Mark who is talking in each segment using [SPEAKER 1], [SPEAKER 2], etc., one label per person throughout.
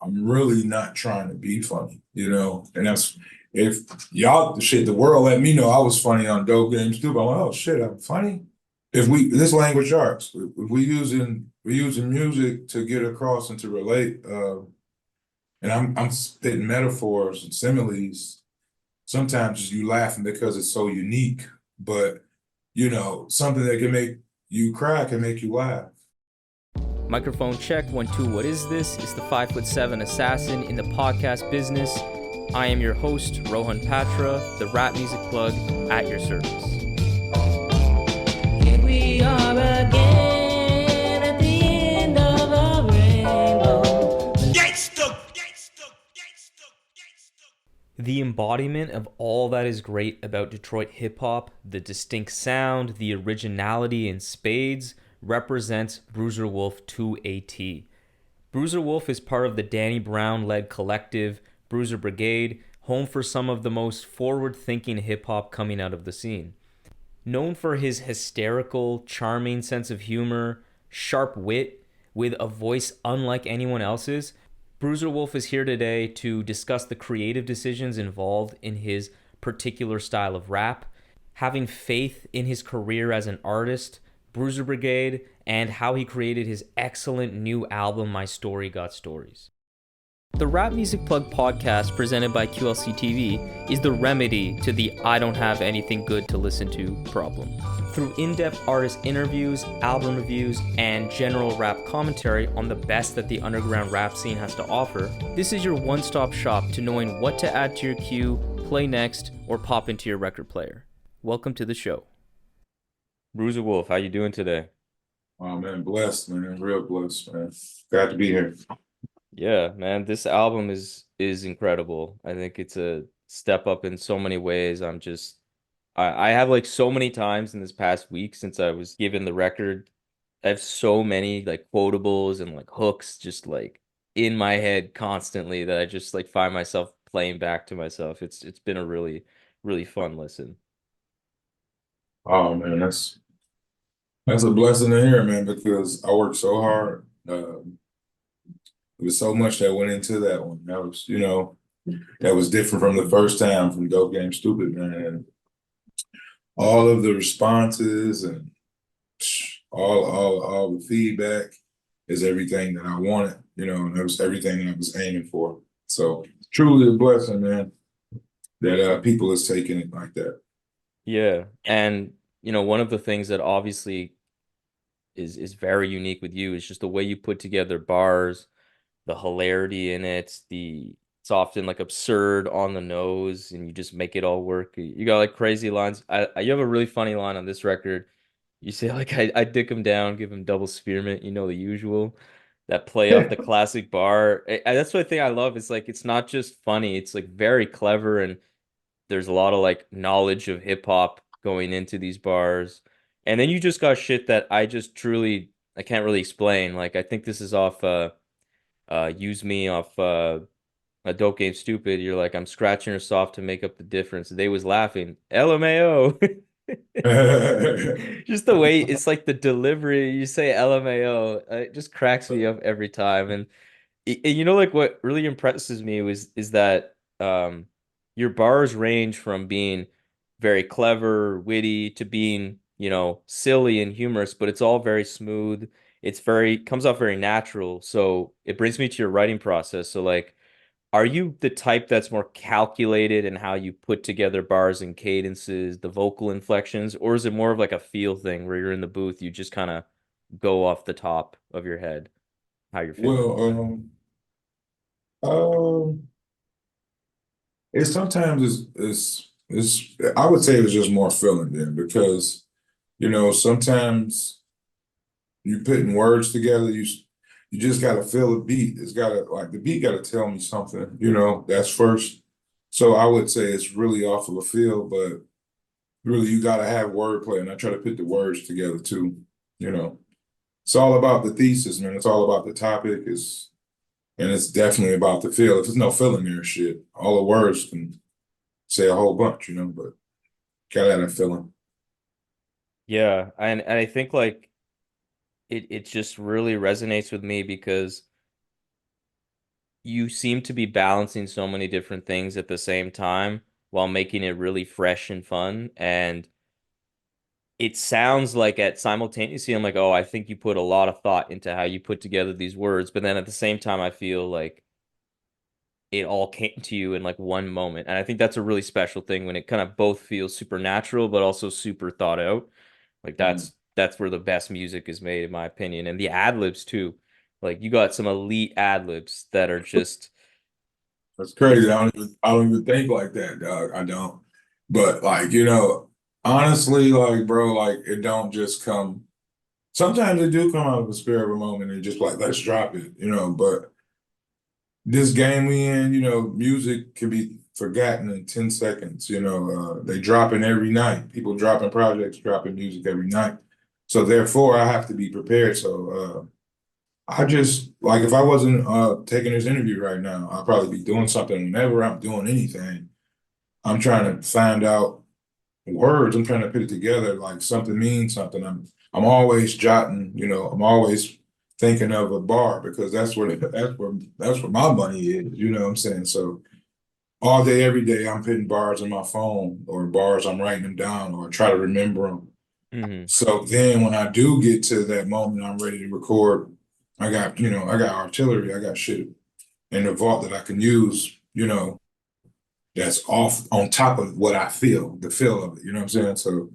[SPEAKER 1] I'm really not trying to be funny, and that's if y'all the world let me know I was funny on Dope Games too. But I'm like, oh shit, I'm funny. If we this language arts, if we using music to get across and to relate, and I'm spitting metaphors and similes. Sometimes you laughing because it's so unique, but something that can make you cry can make you laugh.
[SPEAKER 2] Microphone check, 1 2. What is this? It's the 5'7" assassin in the podcast business. I am your host, Rohan Patra, the rap music plug at your service.
[SPEAKER 3] Here we are again at the end of the rainbow.
[SPEAKER 2] The embodiment of all that is great about Detroit hip-hop, the distinct sound, the originality in spades, represents Bruiser Wolf to a T. Bruiser Wolf is part of the Danny Brown-led collective Bruiser Brigade, home for some of the most forward-thinking hip-hop coming out of the scene. Known for his hysterical, charming sense of humor, sharp wit, with a voice unlike anyone else's, Bruiser Wolf is here today to discuss the creative decisions involved in his particular style of rap, having faith in his career as an artist, Bruiser Brigade, and how he created his excellent new album, My Story Got Stories. The Rap Music Plug podcast presented by QLC TV is the remedy to the I don't have anything good to listen to problem. Through in-depth artist interviews, album reviews, and general rap commentary on the best that the underground rap scene has to offer, this is your one-stop shop to knowing what to add to your queue, play next, or pop into your record player. Welcome to the show. Bruiser Wolf, how you doing today?
[SPEAKER 1] Oh man, blessed, man. Real blessed, man. Glad to be here.
[SPEAKER 2] Yeah, man, this album is incredible. I think it's a step up in so many ways. I have like so many times in this past week since I was given the record, I have so many like quotables and like hooks just like in my head constantly that I just like find myself playing back to myself. It's been a really fun listen.
[SPEAKER 1] Oh man, that's a blessing to hear, man, because I worked so hard. There was so much that went into that one. That was different from the first time from Dope Game Stupid, man. And all of the responses and all the feedback is everything that I wanted, and that was everything I was aiming for. So truly a blessing, man, that people is taking it like that.
[SPEAKER 2] Yeah, and one of the things that obviously is very unique with you is just the way you put together bars, the hilarity in it, it's often like absurd on the nose, and you just make it all work. You got like crazy lines. You have a really funny line on this record. You say like I dick him down, give him double spearmint, the usual. That play off the classic bar. That's what I think I love. It's like it's not just funny, it's like very clever, and there's a lot of like knowledge of hip hop going into these bars. And then you just got shit that I can't really explain. Like I think this is off Use Me off a Dope Game Stupid. You're like, I'm scratching her soft to make up the difference. They was laughing. LMAO. Just the way it's like the delivery, you say LMAO, it just cracks me up every time. And like what really impresses me is that your bars range from being very clever, witty to being, silly and humorous, but it's all very smooth. It's very comes off very natural. So it brings me to your writing process. So like, are you the type that's more calculated in how you put together bars and cadences, the vocal inflections, or is it more of like a feel thing where you're in the booth, you just kind of go off the top of your head how you're feeling?
[SPEAKER 1] Well, um, it sometimes is I would say it's just more feeling then because sometimes you putting words together, you just gotta feel a beat. It's gotta like the beat gotta tell me something, that's first. So I would say it's really off of a feel, but really you gotta have wordplay, and I try to put the words together too, you know. It's all about the thesis, man. It's all about the topic, and it's definitely about the feel. If there's no feeling there, shit, all the words can say a whole bunch, but gotta have that feeling.
[SPEAKER 2] Yeah, and I think like it just really resonates with me because you seem to be balancing so many different things at the same time while making it really fresh and fun. And it sounds like at simultaneously, I'm like, oh, I think you put a lot of thought into how you put together these words. But then at the same time, I feel like it all came to you in like one moment. And I think that's a really special thing when it kind of both feels supernatural, but also super thought out. Like that's where the best music is made, in my opinion. And the ad libs too. Like you got some elite ad libs that are just
[SPEAKER 1] That's crazy. I don't even think like that, dog. I don't. But like, honestly, like, bro, like it don't just come. Sometimes it do come out of a spur of a moment and just like, let's drop it, but this game we in, music can be forgotten in 10 seconds. They dropping every night. People dropping projects, dropping music every night. So therefore I have to be prepared. So I just like if I wasn't taking this interview right now, I'd probably be doing something. Whenever I'm doing anything, I'm trying to find out words. I'm trying to put it together like something means something. I'm always jotting, I'm always thinking of a bar because that's where my money is, you know what I'm saying? So all day, every day, I'm putting bars on my phone or bars, I'm writing them down or try to remember them.
[SPEAKER 2] mhm.
[SPEAKER 1] So then when I do get to that moment, I'm ready to record. I got artillery, I got shit in the vault that I can use, that's off on top of what I feel, the feel of it, you know what I'm saying? So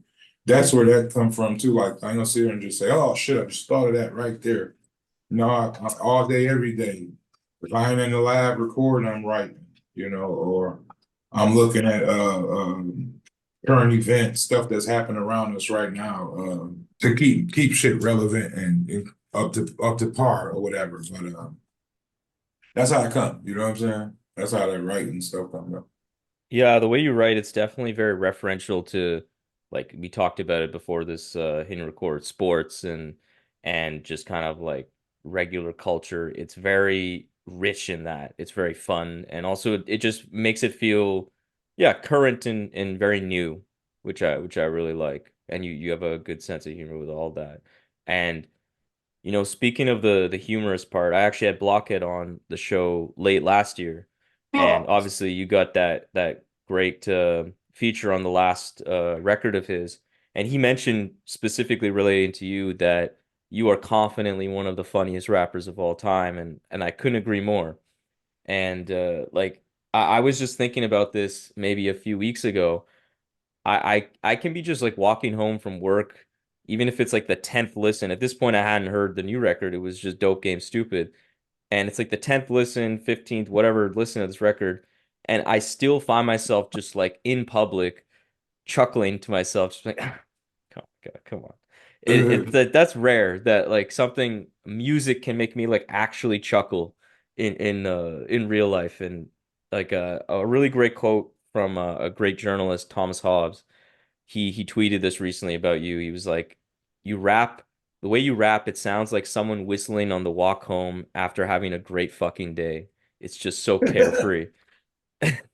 [SPEAKER 1] that's where that come from too. Like I ain't gonna sit here and just say, oh shit, I just thought of that right there. No, all day, every day. If I ain't in the lab recording, I'm writing, or I'm looking at current events, stuff that's happening around us right now, to keep shit relevant and up to par or whatever. But that's how it come, you know what I'm saying? That's how that writing stuff comes up.
[SPEAKER 2] Yeah, the way you write, it's definitely very referential to like we talked about it before this hidden record sports and just kind of like regular culture. It's very rich in that. It's very fun and also it just makes it feel yeah, current and very new, which I really like. And you have a good sense of humor with all that. And speaking of the humorous part, I actually had Blockhead on the show late last year, and obviously you got that great feature on the last record of his, and he mentioned specifically relating to you that you are confidently one of the funniest rappers of all time, and I couldn't agree more. And like I was just thinking about this maybe a few weeks ago. I can be just like walking home from work, even if it's like the 10th listen. At this point, I hadn't heard the new record. It was just Dope Game Stupid. And it's like the 10th listen, 15th, whatever listen to this record. And I still find myself just like in public chuckling to myself, just like, come, God, come on. That's rare that like something music can make me like actually chuckle in real life. And like a really great quote from a great journalist, Thomas Hobbes. He tweeted this recently about you. He was like, "You rap the way you rap. It sounds like someone whistling on the walk home after having a great fucking day. It's just so carefree."
[SPEAKER 1] That's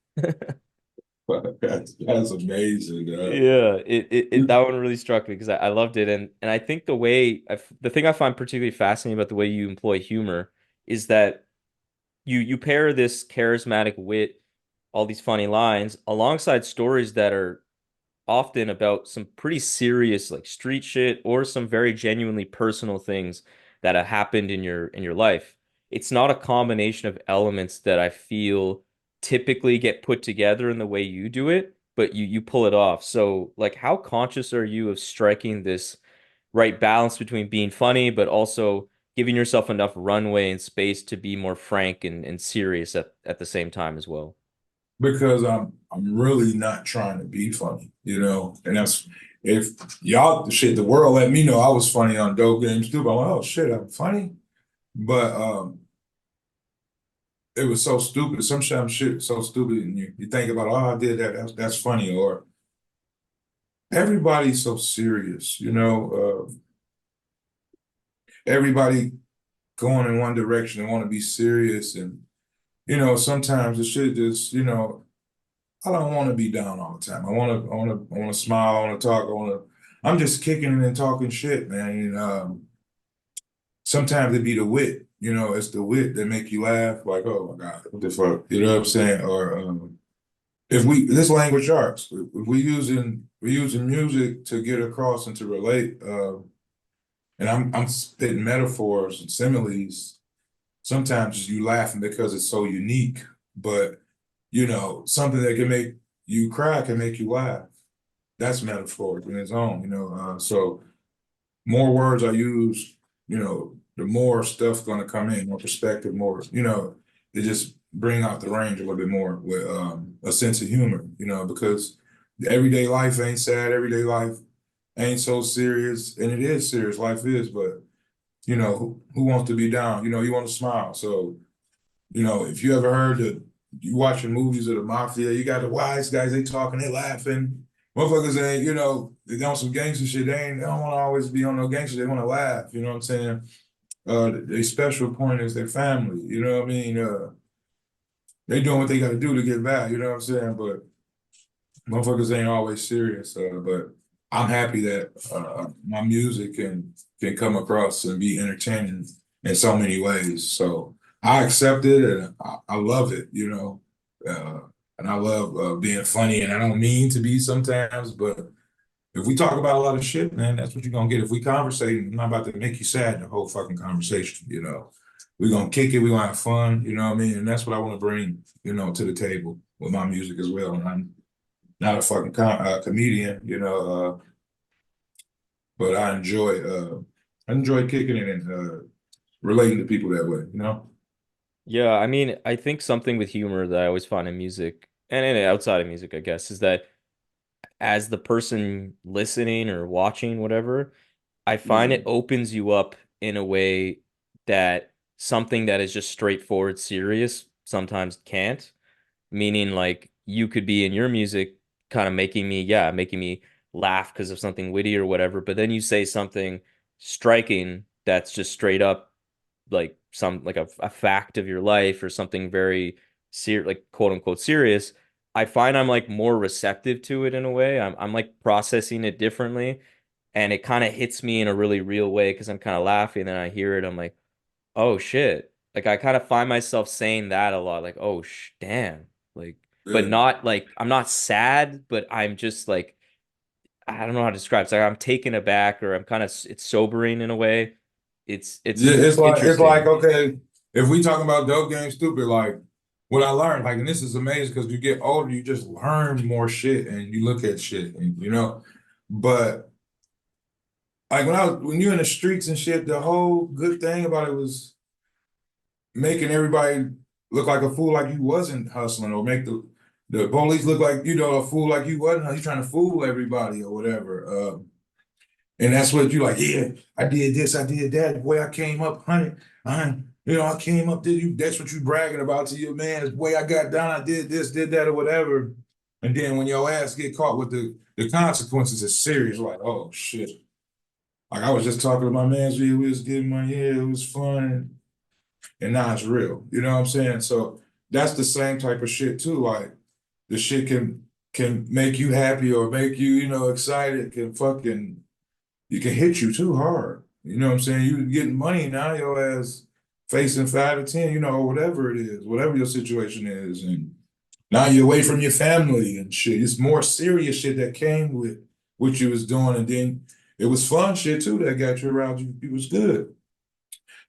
[SPEAKER 1] amazing.
[SPEAKER 2] Yeah, that one really struck me because I loved it, and I think the thing I find particularly fascinating about the way you employ humor is that you pair this charismatic wit, all these funny lines, alongside stories that are often about some pretty serious like street shit or some very genuinely personal things that have happened in your life. It's not a combination of elements that I feel typically get put together in the way you do it, but you pull it off. So like how conscious are you of striking this right balance between being funny but also giving yourself enough runway and space to be more frank and serious at the same time as well?
[SPEAKER 1] because I'm really not trying to be funny, and that's if y'all the world let me know I was funny on Dope Games too. But I'm like, oh shit, I'm funny. But it was so stupid. Sometimes shit so stupid, and you think about, oh, I did that. That's funny. Or everybody's so serious, everybody going in one direction and want to be serious, and sometimes the shit just, I don't want to be down all the time. I want to smile. I want to talk. I'm just kicking it and talking shit, man. And sometimes it be the wit, it's the wit that make you laugh. Like, oh my God, what the fuck? You know what I'm saying? Or if we this language arts, if we using music to get across and to relate. And I'm spitting metaphors and similes. Sometimes you laughing because it's so unique, but something that can make you cry can make you laugh. That's metaphoric in its own. So more words I use, the more stuff gonna come in, more perspective, more, they just bring out the range a little bit more with a sense of humor, because everyday life ain't sad, everyday life ain't so serious, and it is serious, life is, but who wants to be down? You want to smile. So, if you ever heard that you watching movies of the mafia, you got the wise guys, they talking, they laughing. Motherfuckers ain't, they on some gangster shit. They don't want to always be on no gangster. They want to laugh. You know what I'm saying? Their special point is their family. You know what I mean? They doing what they got to do to get back. You know what I'm saying? But motherfuckers ain't always serious. But I'm happy that my music can come across and be entertaining in so many ways. So I accept it and I love it. And I love being funny. And I don't mean to be sometimes, but if we talk about a lot of shit, man, that's what you're gonna get. If we conversate, I'm not about to make you sad the whole fucking conversation. We're gonna kick it. We're gonna have fun. You know what I mean? And that's what I want to bring, to the table with my music as well. And I'm not a fucking comedian, but I enjoy kicking it and relating to people that way.
[SPEAKER 2] Yeah, I mean, I think something with humor that I always find in music and outside of music, I guess, is that as the person listening or watching, whatever, I find it opens you up in a way that something that is just straightforward serious sometimes can't. Meaning, like, you could be in your music kind of making me laugh because of something witty or whatever, but then you say something striking that's just straight up like a fact of your life or something very like quote unquote serious. I find I'm like more receptive to it in a way. I'm like processing it differently, and it kind of hits me in a really real way because I'm kind of laughing and I hear it. I'm like, oh shit. Like I kind of find myself saying that a lot, like, oh damn. Like, but
[SPEAKER 1] Yeah.
[SPEAKER 2] not like I'm not sad, but I'm just like I don't know how to describe it. It's like I'm taken aback or I'm kind of it's sobering in a way. It's
[SPEAKER 1] Yeah, it's like,
[SPEAKER 2] interesting.
[SPEAKER 1] okay, if we talking about dope game stupid, like what I learned, like, and this is amazing because you get older, you just learn more shit and you look at shit, and. But like when you're in the streets and shit, the whole good thing about it was making everybody look like a fool, like you wasn't hustling, or make the police look like a fool, like you wasn't. You trying to fool everybody or whatever. And that's what you like, yeah, I did this, I did that. Boy, I came up 100. I came up, did you? That's what you bragging about to your man. The way I got down, I did this, did that, or whatever. And then when your ass get caught with the consequences, it's serious. Like, oh shit. Like I was just talking to my man, we was getting money, yeah, it was fun. And now it's real. You know what I'm saying? So that's the same type of shit too. Like the shit can make you happy or make you, excited, can fucking you can hit you too hard. You know what I'm saying? You getting money now, your ass facing 5 to 10, or whatever it is, whatever your situation is. And now you're away from your family and shit. It's more serious shit that came with what you was doing. And then it was fun shit too that got you around. It was good.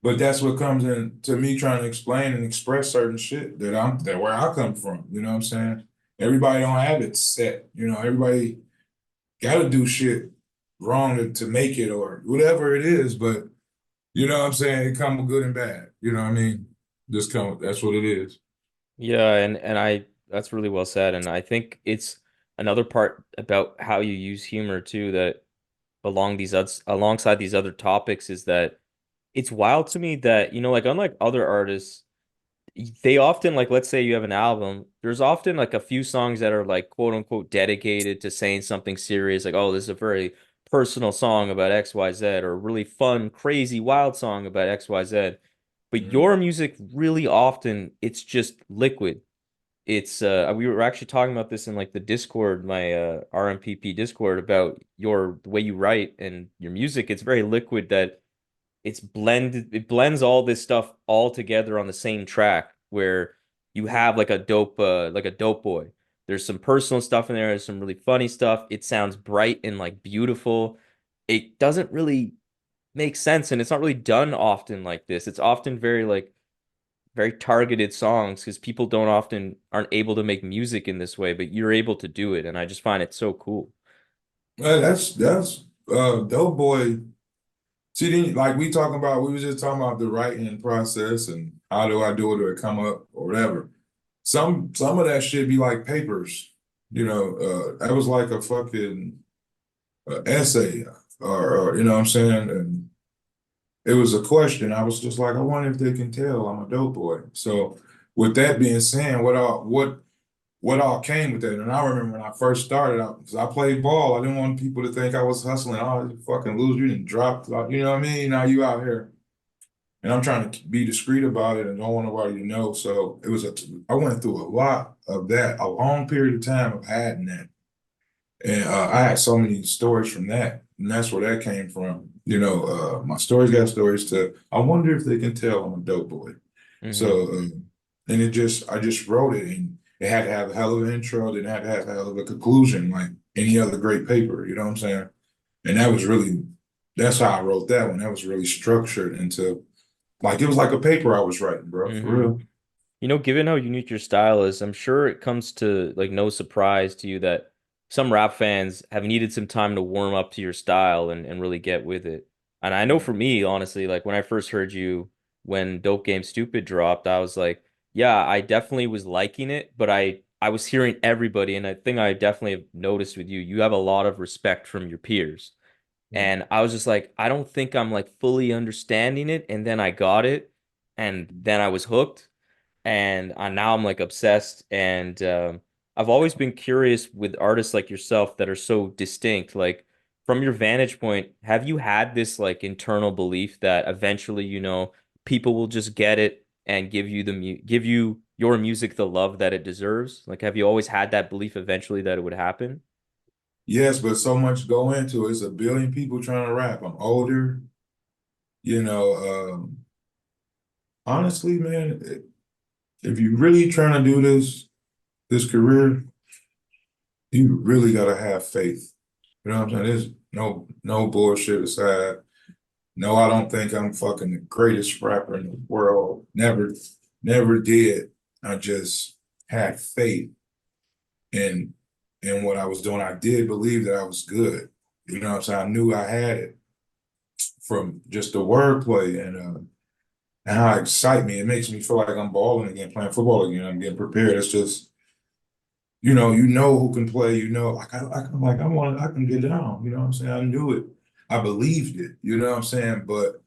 [SPEAKER 1] But that's what comes in to me trying to explain and express certain shit that where I come from. You know what I'm saying? Everybody don't have it set. Everybody gotta do shit wrong to make it or whatever it is, but you know what I'm saying? It come with good and bad. You know what I mean? That's what it is.
[SPEAKER 2] Yeah, and I that's really well said. And I think it's another part about how you use humor too that alongside these other topics is that it's wild to me that, like unlike other artists, they often like let's say you have an album, there's often like a few songs that are like quote unquote dedicated to saying something serious, like, oh, this is a very personal song about XYZ, or a really fun, crazy, wild song about XYZ. But
[SPEAKER 1] Mhm.
[SPEAKER 2] your music really often it's just liquid. It's we were actually talking about this in like the Discord, my RMPP Discord, about the way you write and your music. It's very liquid that it blends all this stuff all together on the same track where you have like a dope boy. There's some personal stuff in there, there's some really funny stuff. It sounds bright and like beautiful. It doesn't really make sense and it's not really done often like this. It's often very targeted songs because people don't often aren't able to make music in this way, but you're able to do it, and I just find it so cool.
[SPEAKER 1] That's Dope Boy. See, then, like we was just talking about the writing process and how do I do it or it come up or whatever. Some of that shit be like papers, that was like a fucking essay or you know what I'm saying? And it was a question. I was just like, I wonder if they can tell I'm a dope boy. So with that being said, what all came with that? And I remember when I first started out, because I played ball, I didn't want people to think I was hustling. Oh, you fucking lose, you didn't drop, you know what I mean? Now you out here. And I'm trying to be discreet about it and don't want nobody to know. So I went through a lot of that, a long period of time of hiding that. And I had so many stories from that. And that's where that came from. My stories got stories to, I wonder if they can tell I'm a dope boy.
[SPEAKER 2] Hmm.
[SPEAKER 1] So, and I just wrote it and it had to have a hell of an intro, then it had to have a hell of a conclusion, like any other great paper, you know what I'm saying? And that's how I wrote that one. That was really structured into, like, it was like a paper I was writing, bro, for
[SPEAKER 2] Hmm.
[SPEAKER 1] real.
[SPEAKER 2] Given how unique your style is, I'm sure it comes to like no surprise to you that some rap fans have needed some time to warm up to your style and really get with it. And I know for me, honestly, like when I first heard you when Dope Game Stupid dropped, I was like, yeah, I definitely was liking it, but I was hearing everybody, and I think I definitely have noticed with you, you have a lot of respect from your peers.
[SPEAKER 1] Mm.
[SPEAKER 2] And I was just like, I don't think I'm like fully understanding it. And then I got it, and then I was hooked and now I'm like obsessed. And I've always been curious with artists like yourself that are so distinct. Like from your vantage point, have you had this like internal belief that eventually, people will just get it and give you your music the love that it deserves? Like, have you always had that belief eventually that it would happen?
[SPEAKER 1] Yes, but so much go into it. It's a billion people trying to rap. I'm older, you know. Honestly, man, if you really trying to do this career, you really gotta have faith. You know what I'm saying? There's no bullshit aside. No, I don't think I'm fucking the greatest rapper in the world. Never did. I just had faith in what I was doing. I did believe that I was good. You know what I'm saying? I knew I had it from just the wordplay and how it excite me. It makes me feel like I'm balling again, playing football again. I'm getting prepared. It's just, you know who can play, like I can get down, you know what I'm saying? I knew it. I believed it, you know what I'm saying? But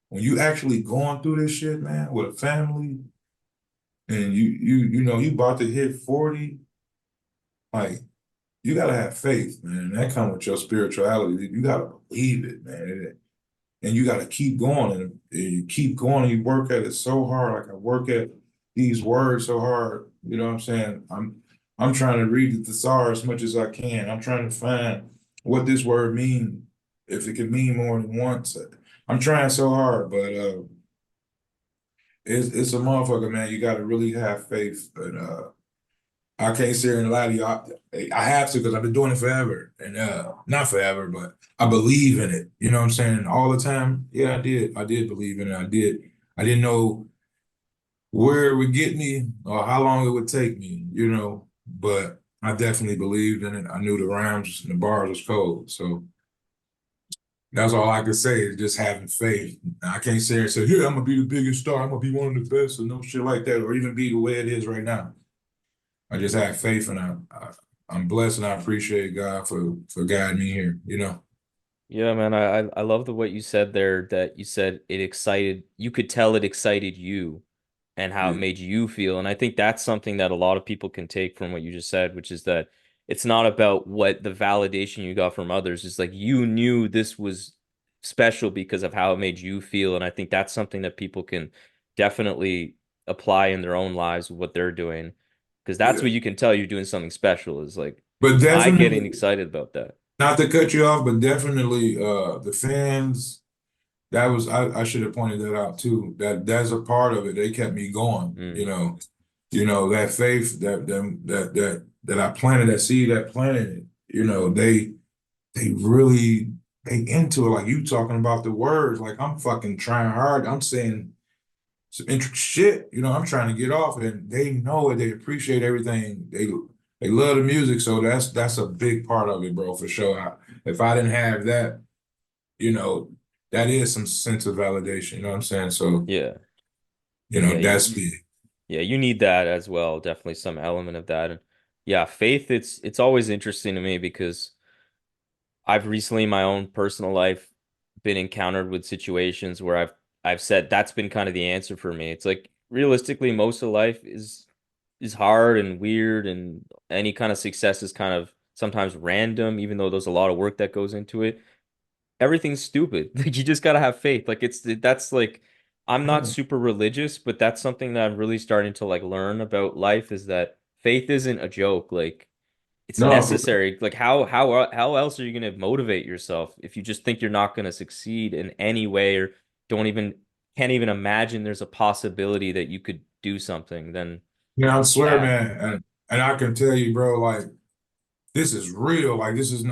[SPEAKER 1] when you actually going through this shit, man, with a family and you about to hit 40, like you gotta have faith, man. That comes with your spirituality. You gotta believe it, man. And you gotta keep going and you keep going and you work at it so hard. Like I work at these words so hard, you know what I'm saying? I'm trying to read the thesaurus as much as I can. I'm trying to find what this word means, if it can mean more than once. I'm trying so hard, but it's a motherfucker, man. You got to really have faith. But I can't sit here and lie to you. I have to because I've been doing it forever, and not forever, but I believe in it. You know what I'm saying? All the time. Yeah, I did. I did believe in it. I did. I didn't know where it would get me or how long it would take me. But I definitely believed in it. I knew the rhymes and the bars was cold, so. That's all I could say is just having faith. I can't sit here and say, "Yeah, I'm gonna be the biggest star. I'm gonna be one of the best," or no shit like that, or even be the way it is right now. I just have faith, and I'm blessed, and I appreciate God for guiding me here.
[SPEAKER 2] Yeah, man, I love the what you said there, that you said you could tell it excited you and how it
[SPEAKER 1] Yeah,
[SPEAKER 2] made you feel. And I think that's something that a lot of people can take from what you just said, which is that it's not about what the validation you got from others. It's like you knew this was special because of how it made you feel. And I think that's something that people can definitely apply in their own lives with what they're doing. Because that's
[SPEAKER 1] yeah.
[SPEAKER 2] what you can tell you're doing something special is like,
[SPEAKER 1] But
[SPEAKER 2] am I getting
[SPEAKER 1] definitely,
[SPEAKER 2] excited about that?
[SPEAKER 1] not to cut you off, but definitely, the fans. that was I should have pointed that out too. That's a part of it. They kept me going,
[SPEAKER 2] Mm.
[SPEAKER 1] that faith that I planted, that seed that planted it, they really they into it. Like you talking about the words, like I'm fucking trying hard. I'm saying some intricate shit, I'm trying to get off, and they know it, they appreciate everything. They love the music, so that's a big part of it, bro, for sure. If I didn't have that, you know, that is some sense of validation, you know what I'm saying? So,
[SPEAKER 2] Yeah. Yeah,
[SPEAKER 1] that's big.
[SPEAKER 2] yeah, you need that as well. Definitely some element of that. And yeah, faith, it's always interesting to me because I've recently in my own personal life been encountered with situations where I've said that's been kind of the answer for me. It's like realistically most of life is hard and weird, and any kind of success is kind of sometimes random, even though there's a lot of work that goes into it. Everything's stupid. Like you just gotta have faith. Like that's like I'm not
[SPEAKER 1] Yeah.
[SPEAKER 2] super religious, but that's something that I'm really starting to like learn about life is that faith isn't a joke. Like it's
[SPEAKER 1] No, for
[SPEAKER 2] necessary. Like how else are you gonna motivate yourself if you just think you're not gonna succeed in any way or don't even can't even imagine there's a possibility that you could do something, then
[SPEAKER 1] I swear,
[SPEAKER 2] yeah.
[SPEAKER 1] man, and I can tell you, bro, like this is real. Like this is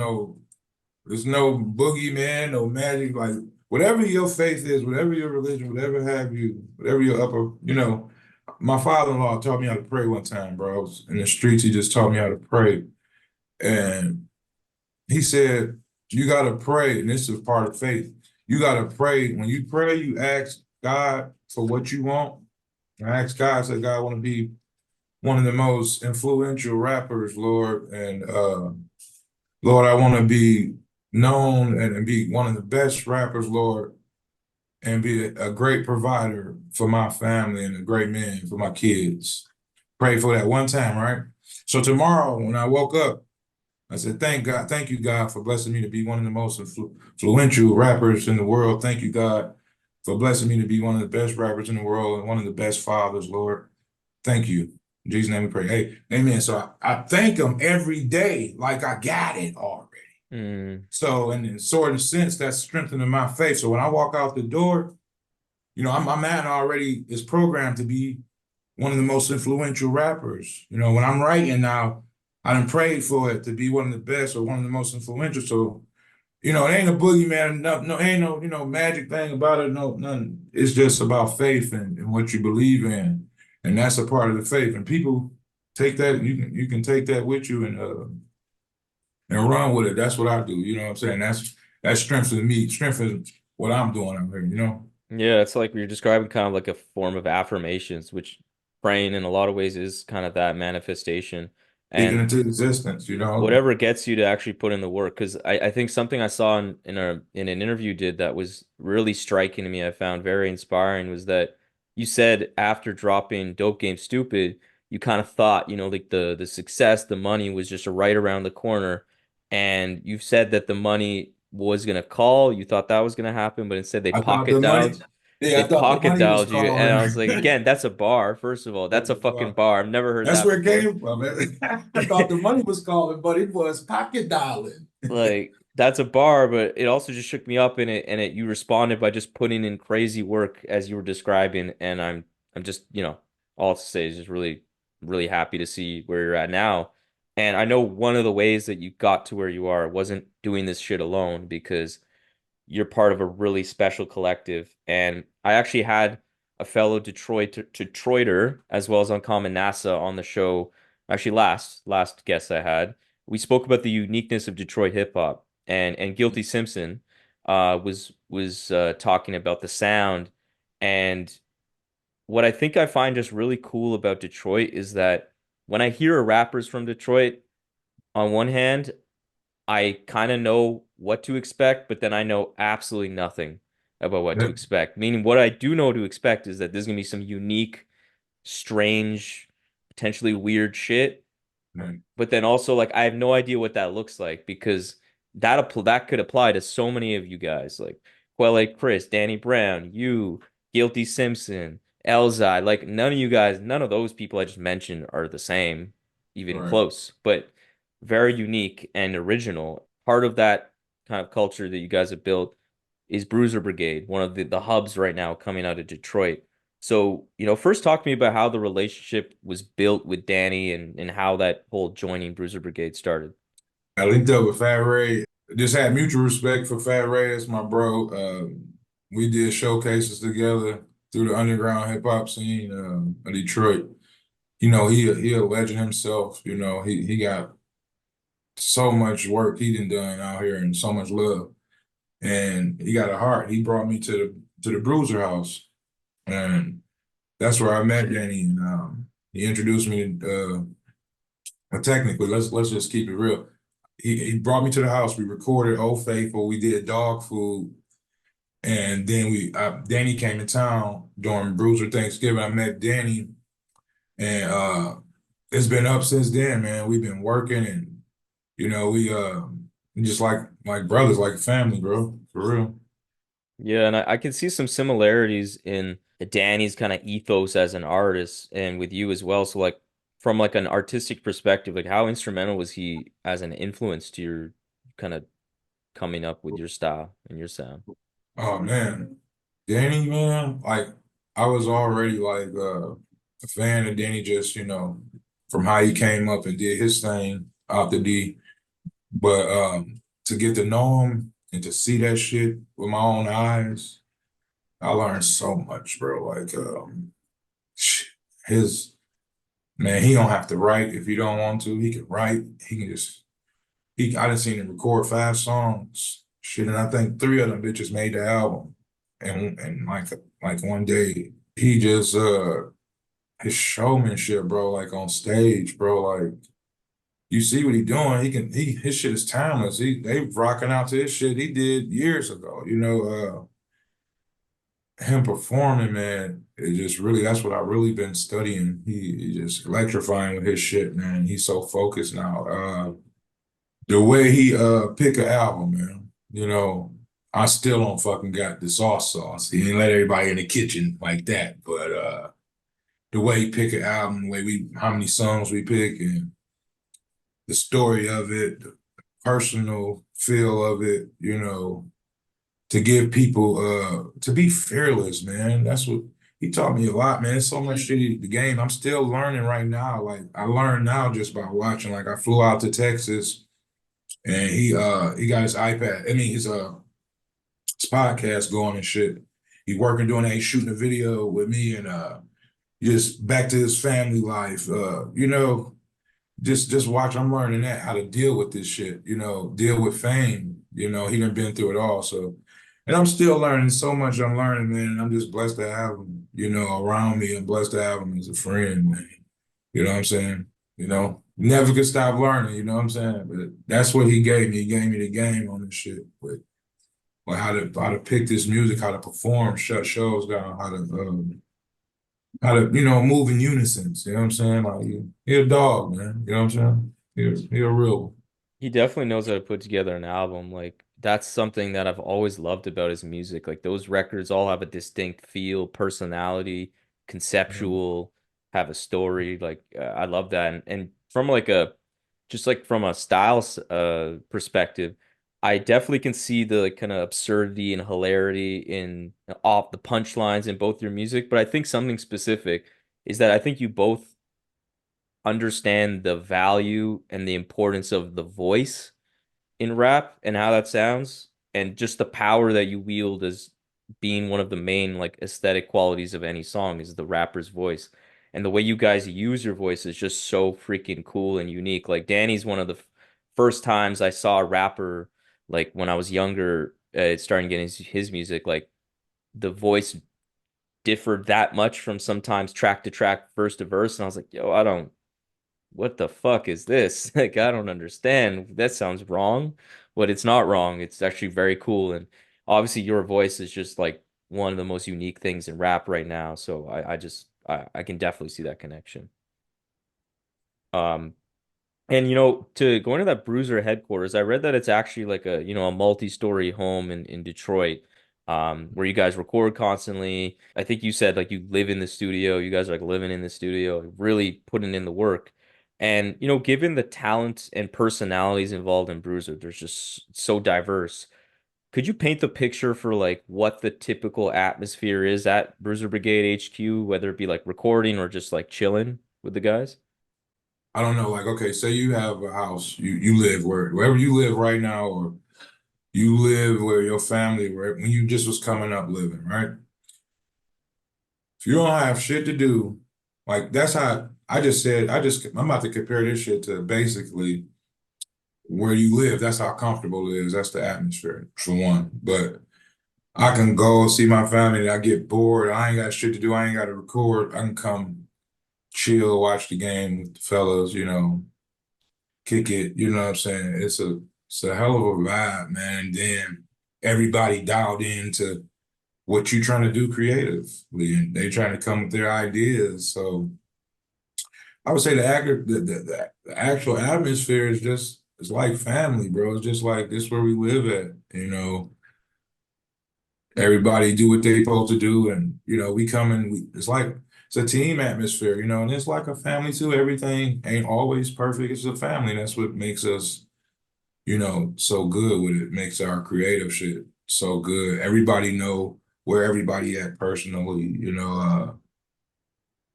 [SPEAKER 1] there's no boogeyman, no magic. Like whatever your faith is, whatever your religion, whatever have you, whatever your upper, my father-in-law taught me how to pray one time, bro. I was in the streets, he just taught me how to pray. And he said, you gotta pray, and this is part of faith. You gotta pray. When you pray, you ask God for what you want. I asked God, I said, God, I want to be one of the most influential rappers, Lord. And Lord, I want to be known and be one of the best rappers, Lord, and be a great provider for my family and a great man for my kids. Pray for that one time, right? So tomorrow, when I woke up, I said, thank God, thank you, God, for blessing me to be one of the most influential rappers in the world. Thank you, God, for blessing me to be one of the best rappers in the world and one of the best fathers, Lord. Thank you. In Jesus' name we pray. Hey, amen. So I thank him every day like I got it already.
[SPEAKER 2] Mm,
[SPEAKER 1] So in sort of sense, that's strengthening my faith. So when I walk out the door, my man already is programmed to be one of the most influential rappers. When I'm writing now, I done prayed for it to be one of the best or one of the most influential. So, it ain't a boogeyman, no, ain't no, magic thing about it, no, none. It's just about faith and what you believe in. And that's a part of the faith. And people take that, you can take that with you and run with it. That's what I do. You know what I'm saying? That's strengthens me, strengthens what I'm doing out here.
[SPEAKER 2] yeah, it's like you're describing kind of like a form of affirmations, which praying in a lot of ways is kind of that manifestation.
[SPEAKER 1] Speaking
[SPEAKER 2] And
[SPEAKER 1] into existence.
[SPEAKER 2] whatever gets you to actually put in the work. Because I think something I saw in an interview you did that was really striking to me, I found very inspiring, was that you said after dropping Dope Game Stupid, you kind of thought, like the success, the money was just right around the corner. And you said that the money was gonna call, you thought that was gonna happen, but instead
[SPEAKER 1] I thought the money, yeah,
[SPEAKER 2] they
[SPEAKER 1] I thought the
[SPEAKER 2] pocket
[SPEAKER 1] money was
[SPEAKER 2] dialed you. And
[SPEAKER 1] calling.
[SPEAKER 2] I was like, again, that's a bar, first of all. That's a fucking bar. I've never heard
[SPEAKER 1] That's
[SPEAKER 2] that
[SPEAKER 1] where it
[SPEAKER 2] before.
[SPEAKER 1] came from. I thought the money was calling, but it was pocket dialing.
[SPEAKER 2] Like that's a bar, but it also just shook me up in it, and it you responded by just putting in crazy work as you were describing, and I'm just, all to say is just really happy to see where you're at now. And I know one of the ways that you got to where you are wasn't doing this shit alone because you're part of a really special collective. And I actually had a fellow Detroiter as well as Uncommon NASA on the show. Actually, last guest I had, we spoke about the uniqueness of Detroit hip hop, and Guilty Simpson was talking about the sound. And what I think I find just really cool about Detroit is that when I hear rappers from Detroit, on one hand, I kind of know what to expect, but then I know absolutely nothing about what to
[SPEAKER 1] Yeah,
[SPEAKER 2] expect. Meaning, what I do know to expect is that there's gonna be some unique, strange, potentially weird shit.
[SPEAKER 1] man,
[SPEAKER 2] But then also, like, I have no idea what that looks like because that could apply to so many of you guys, like Quelle Chris, Danny Brown, you, Guilty Simpson, Elzai. Like, none of those people I just mentioned are the same, even
[SPEAKER 1] right.
[SPEAKER 2] close, but very unique and original. Part of that kind of culture that you guys have built. is Bruiser Brigade, one of the hubs right now coming out of Detroit. So, first talk to me about how the relationship was built with Danny and how that whole joining Bruiser Brigade started.
[SPEAKER 1] I linked up with Fat Ray. Just had mutual respect for Fat Ray. That's my bro. We did showcases together through the underground hip hop scene of Detroit. He a legend himself. He got so much work he done out here and so much love. And he got a heart. He brought me to the Bruiser house, and that's where I met Danny. And he introduced me to. Technically, let's just keep it real. He brought me to the house. We recorded Old Faithful. We did Dog Food, and then Danny came to town during Bruiser Thanksgiving. I met Danny, and it's been up since then, man. We've been working, and we just like brothers, like family, bro, for real.
[SPEAKER 2] Yeah, and I can see some similarities in Danny's kind of ethos as an artist and with you as well. So like from like an artistic perspective, like how instrumental was he as an influence to your kind of coming up with your style and your sound?
[SPEAKER 1] Oh man, Danny, man, like I was already like a fan of Danny, just from how he came up and did his thing out the D. But to get to know him and to see that shit with my own eyes, I learned so much, bro. Like his man, he don't have to write if he don't want to. He can write. He can just I done seen him record 5 songs. Shit, and I think 3 of them bitches made the album. And like one day he just his showmanship, bro, like on stage, bro, like you see what he doing. His shit is timeless. They rocking out to his shit he did years ago. Him performing, man, it just really that's what I really been studying. He just electrifying with his shit, man. He's so focused now. The way he pick an album, man, I still don't fucking got the sauce. He didn't let everybody in the kitchen like that. But the way he pick an album, the way how many songs we pick and the story of it, the personal feel of it, to give people to be fearless, man. That's what he taught me a lot, man. There's so much shit the game. I'm still learning right now. Like I learned now just by watching. Like I flew out to Texas and he got his iPad. I mean his podcast going and shit. He working doing that, he shooting a video with me and just back to his family life. Just watch. I'm learning that how to deal with this shit. Deal with fame. He done been through it all. So, and I'm still learning so much. I'm learning, man. And I'm just blessed to have him. Around me. I'm blessed to have him as a friend, man. You know what I'm saying? Never could stop learning. You know what I'm saying? But that's what he gave me. He gave me the game on this shit. But how to pick this music, how to perform, shut shows down, how to move in unison. You know what I'm saying? Like he a dog, man. You know what I'm saying? He a real one.
[SPEAKER 2] He definitely knows how to put together an album. Like that's something that I've always loved about his music. Like those records all have a distinct feel, personality,
[SPEAKER 1] Mhm.
[SPEAKER 2] conceptual, have a story. Like I love that. And from like a just like from a perspective, I definitely can see the kind of absurdity and hilarity in off the punchlines in both your music. But I think something specific is that I think you both understand the value and the importance of the voice in rap and how that sounds and just the power that you wield as being one of the main like aesthetic qualities of any song is the rapper's voice. And the way you guys use your voice is just so freaking cool and unique. Like Danny's one of the first times I saw a rapper like when I was younger, starting getting his music, like the voice differed that much from sometimes track to track, verse to verse. And I was like, yo, I don't what the fuck is this? Like, I don't understand. That sounds wrong, but it's not wrong. It's actually very cool. And obviously, your voice is just like one of the most unique things in rap right now. So I can definitely see that connection. Um, and to go into that Bruiser headquarters, I read that it's actually like a multi-story home in Detroit, where you guys record constantly. I think you said like you live in the studio, you guys are like living in the studio, really putting in the work. And given the talent and personalities involved in Bruiser, there's just so diverse. Could you paint the picture for like what the typical atmosphere is at Bruiser Brigade HQ, whether it be like recording or just like chilling with the guys?
[SPEAKER 1] I don't know, like, okay, say you have a house, you live wherever you live right now, or you live where your family, where when you just was coming up living, right? If you don't have shit to do, like that's how I just said, I'm about to compare this shit to basically where you live. That's how comfortable it is. That's the atmosphere, for one. But I can go see my family and I get bored. I ain't got shit to do. I ain't got to record. I can come chill, watch the game with the fellas, kick it, you know what I'm saying? It's a hell of a vibe, man. And then everybody dialed into what you trying to do creatively, and they trying to come with their ideas. So I would say the actual atmosphere is just it's like family, bro. It's just like this where we live at, everybody do what they supposed to do, and we come and it's like it's a team atmosphere, and it's like a family too. Everything ain't always perfect. It's a family. That's what makes us, so good with it. Makes our creative shit so good. Everybody know where everybody at personally,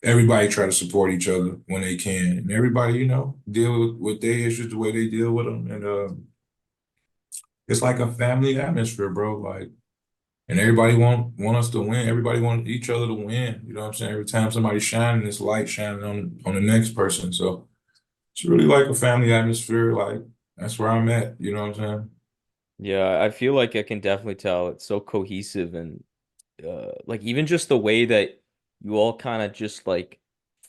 [SPEAKER 1] everybody try to support each other when they can, and everybody, deal with their issues the way they deal with them, and it's like a family atmosphere, bro. Like. And everybody want us to win. Everybody want each other to win. You know what I'm saying? Every time somebody's shining, it's light shining on the next person. So it's really like a family atmosphere. Like that's where I'm at. You know what I'm saying?
[SPEAKER 2] Yeah, I feel like I can definitely tell it's so cohesive and like even just the way that you all kind of just like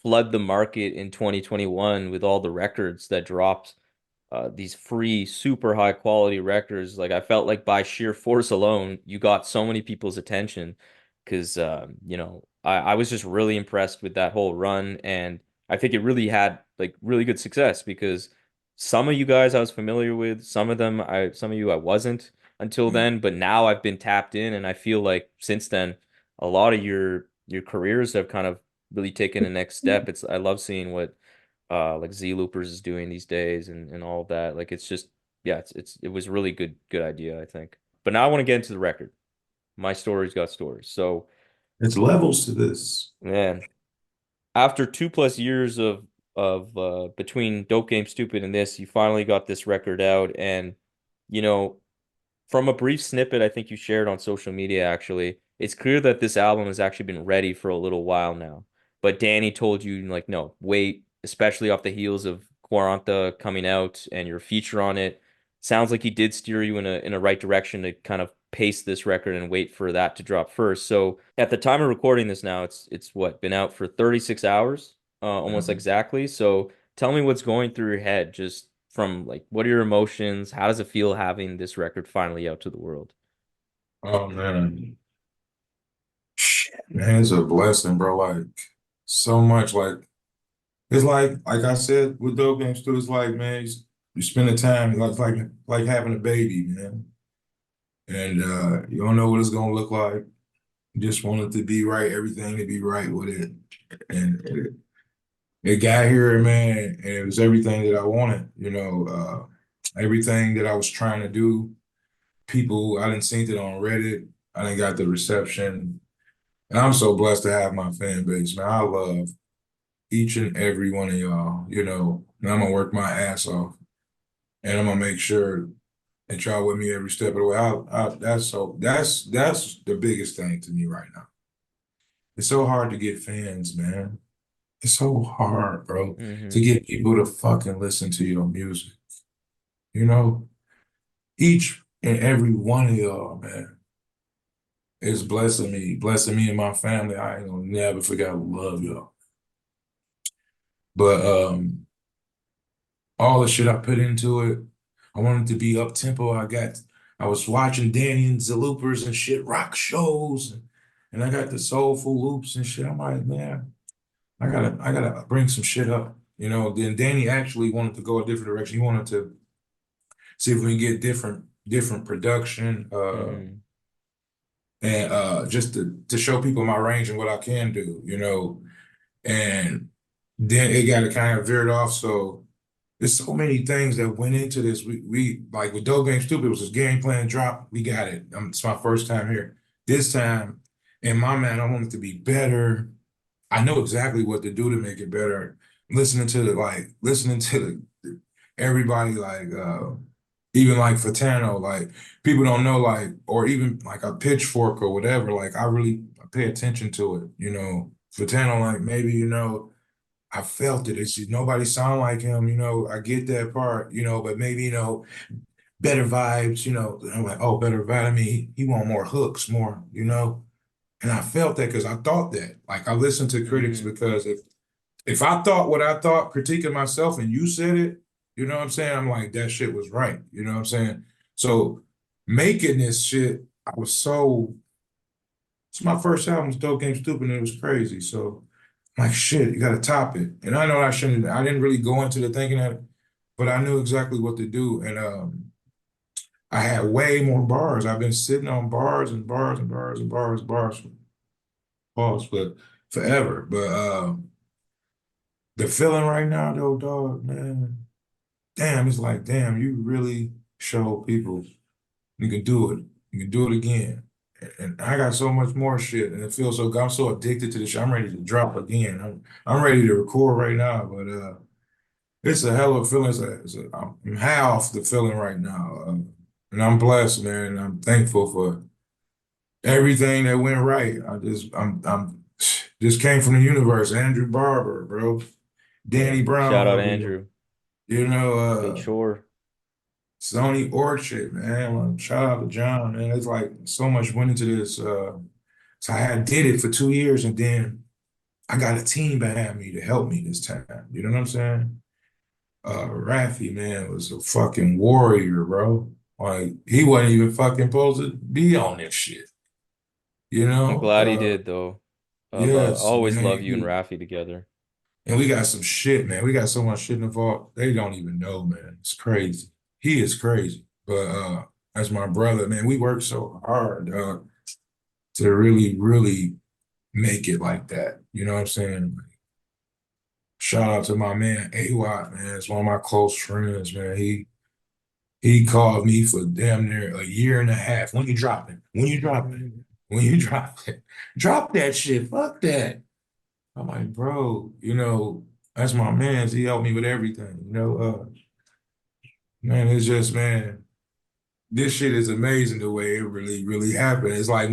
[SPEAKER 2] flood the market in 2021 with all the records that dropped, these free, super high quality records. Like I felt like by sheer force alone, you got so many people's attention because I was just really impressed with that whole run, and I think it really had like really good success because some of you guys I was familiar with, some of you I wasn't until
[SPEAKER 1] Yeah.
[SPEAKER 2] then, but now I've been tapped in, and I feel like since then, a lot of your careers have kind of really taken a next step. It's I love seeing what like Z Loopers is doing these days and all of that. Like it's just yeah, it was a really good idea, I think. But now I want to get into the record. My story's got stories. So
[SPEAKER 1] It's levels to this.
[SPEAKER 2] man, after 2+ years of between Dope Game Stupid and this, you finally got this record out, and you know from a brief snippet I think you shared on social media, actually, it's clear that this album has actually been ready for a little while now. But Danny told you, like, no, wait, especially off the heels of Quaranta coming out and your feature on it. Sounds like he did steer you in a right direction to kind of pace this record and wait for that to drop first. So at the time of recording this now, it's what, been out for 36 hours, almost
[SPEAKER 1] Mhm.
[SPEAKER 2] exactly. So tell me what's going through your head just from like what are your emotions? How does it feel having this record finally out to the world?
[SPEAKER 1] Oh man, shit, man, it's a blessing, bro. Like so much. Like it's like I said with Dope Games too. It's like man, you spend the time like having a baby, man, and you don't know what it's gonna look like. Just wanted to be right, everything to be right with it. And it got here, man, and it was everything that I wanted, everything that I was trying to do. People, I didn't seen it on Reddit. I didn't got the reception. And I'm so blessed to have my fan base, man. I love each and every one of y'all, and I'm gonna work my ass off. And I'm gonna make sure that y'all with me every step of the way. That's the biggest thing to me right now. It's so hard to get fans, man. It's so hard, bro, to
[SPEAKER 2] Hmm.
[SPEAKER 1] get people to fucking listen to your music. You know, each and every one of y'all, man, is blessing me and my family. I ain't gonna never forget. I love y'all. But all the shit I put into it, I wanted to be up tempo. I was watching Danny and Zaloopers and shit, rock shows, and I got the soulful loops and shit. I'm like, man, I gotta bring some shit up. Then Danny actually wanted to go a different direction. He wanted to see if we can get different production,
[SPEAKER 2] Hmm.
[SPEAKER 1] and just to show people my range and what I can do. And then it got kind of veered off. So there's so many things that went into this. We like with Dope Game Stupid, it was this game plan drop. We got it. It's my first time here. This time, in my mind, I want it to be better. I know exactly what to do to make it better. Listening to everybody even like Fatano, like people don't know or even like a pitchfork or whatever. Like I really pay attention to it. Fatano, like maybe I felt it. It's nobody sound like him. I get that part. But maybe better vibes. I'm like, oh, better vibe. I mean, he want more hooks, more. And I felt that because I thought that. Like I listened to critics
[SPEAKER 2] Mm.
[SPEAKER 1] because if I thought what I thought, critiquing myself, and you said it, you know what I'm saying? I'm like, that shit was right. You know what I'm saying? So making this shit, I was so it's my first album, was Dope Game Stupid, and it was crazy. So I'm like, shit, you gotta top it. And I know I didn't really go into the thinking of it, but I knew exactly what to do. And I had way more bars. I've been sitting on bars and bars and bars and bars, pause, but forever. But the feeling right now though, dog, man, damn, it's like, damn, you really show people you can do it. You can do it again. And I got so much more shit, and it feels so good. I'm so addicted to this shit. I'm ready to drop again. I'm ready to record right now, but it's a hell of a feeling. I'm high off the feeling right now, and I'm blessed, man. And I'm thankful for everything that went right. I'm just came from the universe. Andrew Barber, bro,
[SPEAKER 2] Yeah.
[SPEAKER 1] Danny
[SPEAKER 2] Shout
[SPEAKER 1] Brown
[SPEAKER 2] out
[SPEAKER 1] over here.
[SPEAKER 2] Andrew.
[SPEAKER 1] You know,
[SPEAKER 2] Make sure.
[SPEAKER 1] Sony Orchard, man. Well, shout out to John, man. It's like so much went into this. So did it for 2 years, and then I got a team behind me to help me this time. You know what I'm saying? Rafi, man, was a fucking warrior, bro. Like he wasn't even fucking supposed to be on this shit. You
[SPEAKER 2] I'm
[SPEAKER 1] know?
[SPEAKER 2] glad he did though. I
[SPEAKER 1] Yes,
[SPEAKER 2] always love
[SPEAKER 1] man.
[SPEAKER 2] you and Rafi together.
[SPEAKER 1] And we got some shit, man. We got so much shit involved. They don't even know, man. It's crazy. He is crazy. But as my brother, man, we work so hard to really, really make it like that. You know what I'm saying? Shout out to my man AWAT, man. It's one of my close friends, man. He called me for damn near a year and a half. When you dropping? When you dropping? When you dropping? Drop that shit. Fuck that. I'm like, bro, that's my man. He helped me with everything. Man, it's just, man, this shit is amazing the way it really, really happened. It's like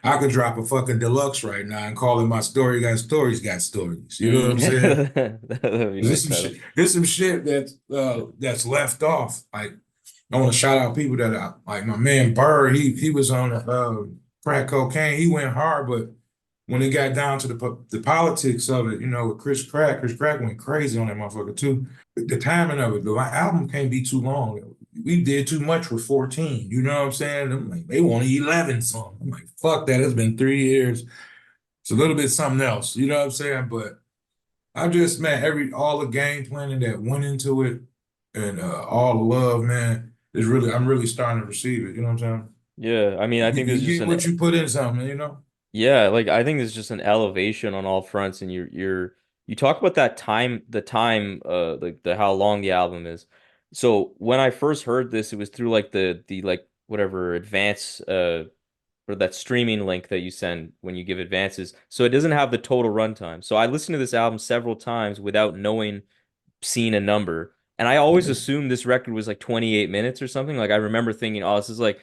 [SPEAKER 1] I could drop a fucking deluxe right now and call it my story got stories, got stories. You know what I'm saying?
[SPEAKER 2] That'd be a nice title.
[SPEAKER 1] There's some shit that's left off. Like I want to shout out people like my man Bird. He was on crack cocaine. He went hard, but when it got down to the politics of it, with Chris Crack went crazy on that motherfucker too. The timing of it, my album can't be too long. We did too much with 14. You know what I'm saying? I'm like, they want 11 songs. I'm like, fuck that. It's been 3 years. It's a little bit something else. You know what I'm saying? But I just, man, all the game planning that went into it and all the love, man, I'm really starting to receive it. You know what I'm saying?
[SPEAKER 2] Yeah, I mean, I think there's
[SPEAKER 1] You
[SPEAKER 2] just
[SPEAKER 1] get
[SPEAKER 2] an
[SPEAKER 1] what you put in something.
[SPEAKER 2] yeah, like I think there's just an elevation on all fronts, and you talk about that time, the time, like the how long the album is. So when I first heard this, it was through like the like whatever advance or that streaming link that you send when you give advances. So it doesn't have the total runtime. So I listened to this album several times without knowing, seeing a number. And I always assumed this record was like 28 minutes or something. Like I remember thinking, oh, this is like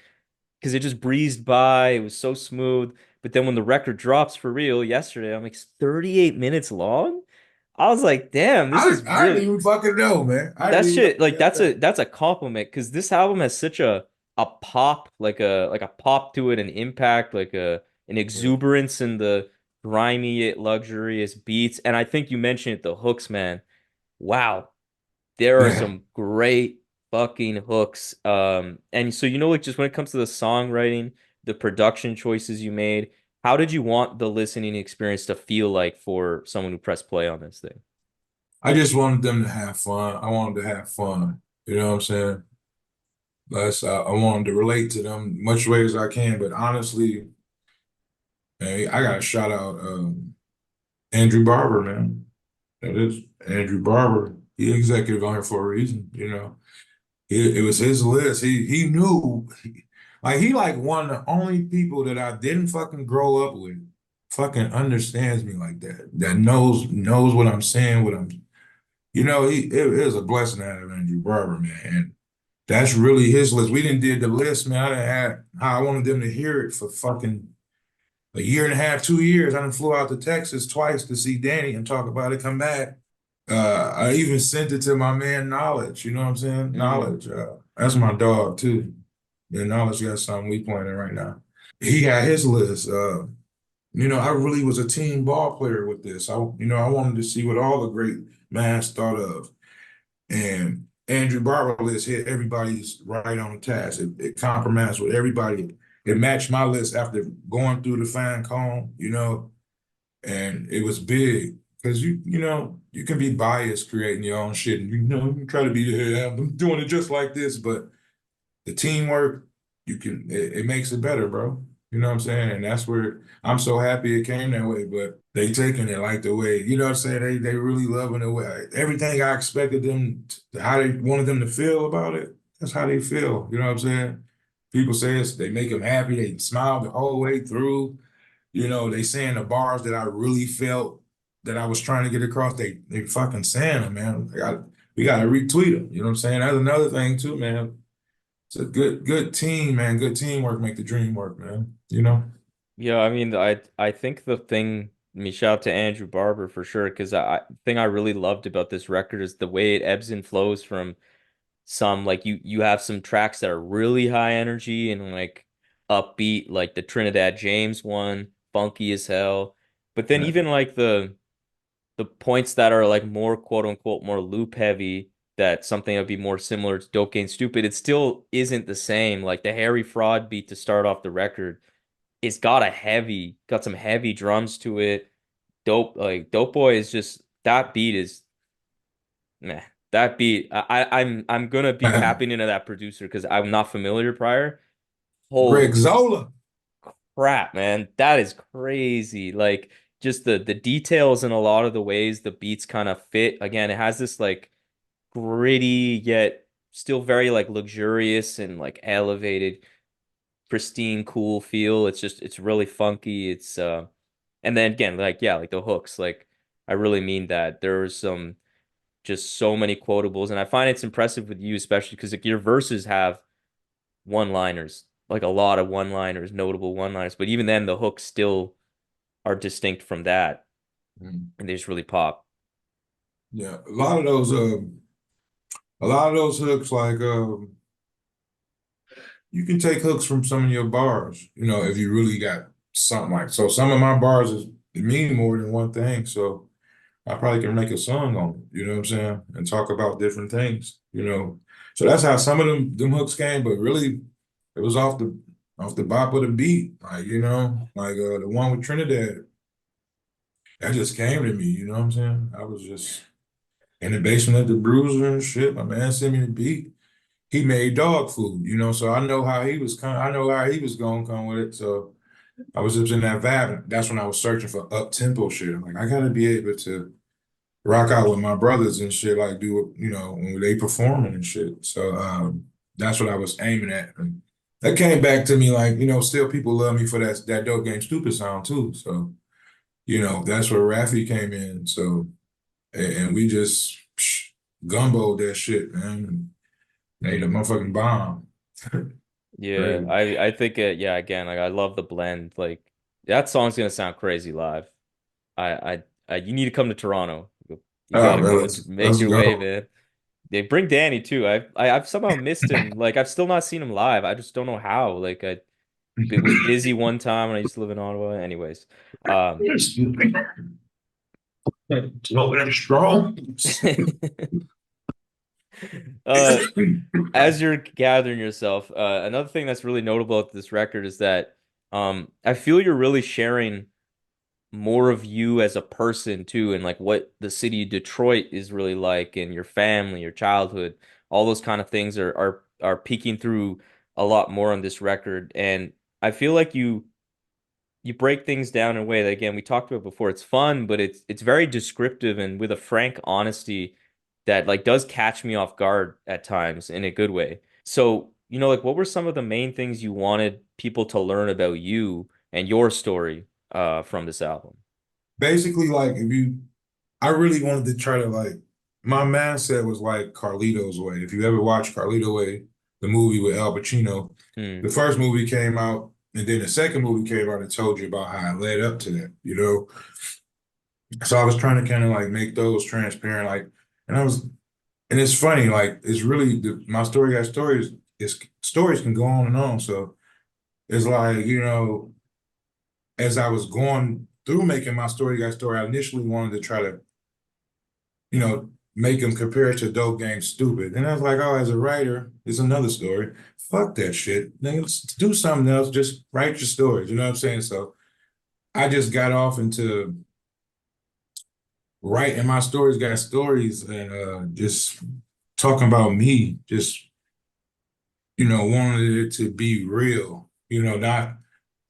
[SPEAKER 2] because it just breezed by. It was so smooth. But then when the record drops for real yesterday, I'm like, it's 38 minutes long? I was like, damn, this is
[SPEAKER 1] I didn't
[SPEAKER 2] really
[SPEAKER 1] even fucking know, man. I
[SPEAKER 2] that
[SPEAKER 1] didn't even
[SPEAKER 2] shit, like
[SPEAKER 1] fucking know.
[SPEAKER 2] that's a compliment because this album has such a pop, like a pop to it, an impact, like a an exuberance in the grimy yet luxurious beats. And I think you mentioned it, the hooks, man. Wow, there are
[SPEAKER 1] Yeah.
[SPEAKER 2] some great fucking hooks. And so like just when it comes to the songwriting, the production choices you made, how did you want the listening experience to feel like for someone who pressed play on this thing?
[SPEAKER 1] I just wanted them to have fun. I wanted to have fun. You know what I'm saying? I wanted to relate to them much way as I can. But honestly, man, I got to shout out Andrew Barber, man. That is Andrew Barber. he executive on here for a reason, you know. It was his list. He knew, like he like one of the only people that I didn't fucking grow up with, fucking understands me like that. That knows what I'm saying, what I'm, you know. It was a blessing to have Andrew Barber, man. And that's really his list. We didn't did the list, man. I done had how I wanted them to hear it for fucking a year and a half, 2 years. I done flew out to Texas twice to see Danny and talk about it, come back. I even sent it to my man Knowledge, you know what I'm saying?
[SPEAKER 2] Mm.
[SPEAKER 1] Knowledge. That's my dog too. And Knowledge got something we playing right now. He had his list. You know, I really was a team ball player with this. I wanted to see what all the great minds thought of. And Andrew Barber list hit everybody's right on task. It compromised with everybody. It matched my list after going through the fine comb, you know, and it was big because you can be biased creating your own shit, and you try to be the I'm doing it just like this, but the teamwork it makes it better, bro. You know what I'm saying? And that's where I'm so happy it came that way. But they taking it like the way, you know what I'm saying? They really loving it. Everything I expected them how they wanted them to feel about it. That's how they feel. You know what I'm saying? People say they make them happy. They smile the whole way through. You know, they saying the bars that I really felt that I was trying to get across. They fucking saying them, man. We gotta retweet them. You know what I'm saying? That's another thing too, man. It's a good team, man. Good teamwork make the dream work, man. You know?
[SPEAKER 2] Yeah, I mean, I think the thing, I mean, shout out to Andrew Barber for sure, because thing I really loved about this record is the way it ebbs and flows from some like you have some tracks that are really high energy and like upbeat, like the Trinidad James one, funky as hell. But then
[SPEAKER 1] Yeah.
[SPEAKER 2] even like the points that are like more quote unquote more loop heavy, that something that would be more similar to Dope Game Stupid, it still isn't the same. Like the Harry Fraud beat to start off the record, it's got some heavy drums to it. Dope Boy is just that beat is meh. That beat, I'm gonna be tapping into that producer because I'm not familiar prior.
[SPEAKER 1] Greg
[SPEAKER 2] Holy
[SPEAKER 1] Zola.
[SPEAKER 2] crap, man. That is crazy. Like just the details in a lot of the ways the beats kind of fit. Again, it has this like gritty yet still very like luxurious and like elevated, pristine, cool feel. It's really funky. And then again, like yeah, like the hooks, like I really mean that. There are some just so many quotables, and I find it's impressive with you, especially because like your verses have one-liners, like a lot of one-liners, notable one-liners. But even then, the hooks still are distinct from that,
[SPEAKER 1] Mm.
[SPEAKER 2] and they just really pop.
[SPEAKER 1] Yeah, a lot of those hooks, like you can take hooks from some of your bars. You know, if you really got something like so. Some of my bars mean more than one thing. So I probably can make a song on it, you know what I'm saying? And talk about different things, you know. So that's how some of them hooks came, but really it was off the bop of the beat. Like, like the one with Trinidad, that just came to me, you know what I'm saying? I was just in the basement at the Bruiser and shit. My man sent me the beat. He made dog food, you know, so I know how he was I know how he was gonna come with it. So I was just in that vibe. That's when I was searching for up tempo shit. I'm like, I gotta be able to rock out with my brothers and shit, like do when they performing and shit. So that's what I was aiming at. And that came back to me like, still people love me for that dope game stupid sound too. So, that's where Rafi came in. So and we just gumboed that shit, man. Made a motherfucking bomb.
[SPEAKER 2] Yeah,
[SPEAKER 1] Crazy.
[SPEAKER 2] I think yeah, again, like I love the blend. Like that song's gonna sound crazy live. You need to come to Toronto. You
[SPEAKER 1] Oh
[SPEAKER 2] gotta
[SPEAKER 1] man,
[SPEAKER 2] come and make
[SPEAKER 1] let's
[SPEAKER 2] your way,
[SPEAKER 1] go.
[SPEAKER 2] man. They bring Danny too. I've somehow missed him. Like I've still not seen him live. I just don't know how. Like I it was busy one time when I used to live in Ottawa. Anyways, um,
[SPEAKER 1] Slow and strong.
[SPEAKER 2] uh, as you're gathering yourself, another thing that's really notable about this record is that I feel you're really sharing more of you as a person too, and like what the city of Detroit is really like, and your family, your childhood, all those kind of things are peeking through a lot more on this record. And I feel like you break things down in a way that again we talked about before. It's fun, but it's very descriptive and with a frank honesty that like does catch me off guard at times in a good way. So, like what were some of the main things you wanted people to learn about you and your story from this album?
[SPEAKER 1] Basically, like if you, I really wanted to try to like, my mindset was like Carlito's Way. If you ever watch Carlito Way, the movie with Al Pacino,
[SPEAKER 2] Hmm.
[SPEAKER 1] the first movie came out, and then the second movie came out and told you about how it led up to that, you know? So I was trying to kind of like make those transparent, like, and I was, and it's funny, like, it's really, my story got stories, it's, stories can go on and on. So it's like, as I was going through making my story got story, I initially wanted to try to make them compare it to Dope Game Stupid. And I was like, oh, as a writer, it's another story. Fuck that shit. Nigga, let's do something else. Just write your stories. You know what I'm saying? So I just got off into writing my stories, got stories, and just talking about me, just, wanted it to be real, not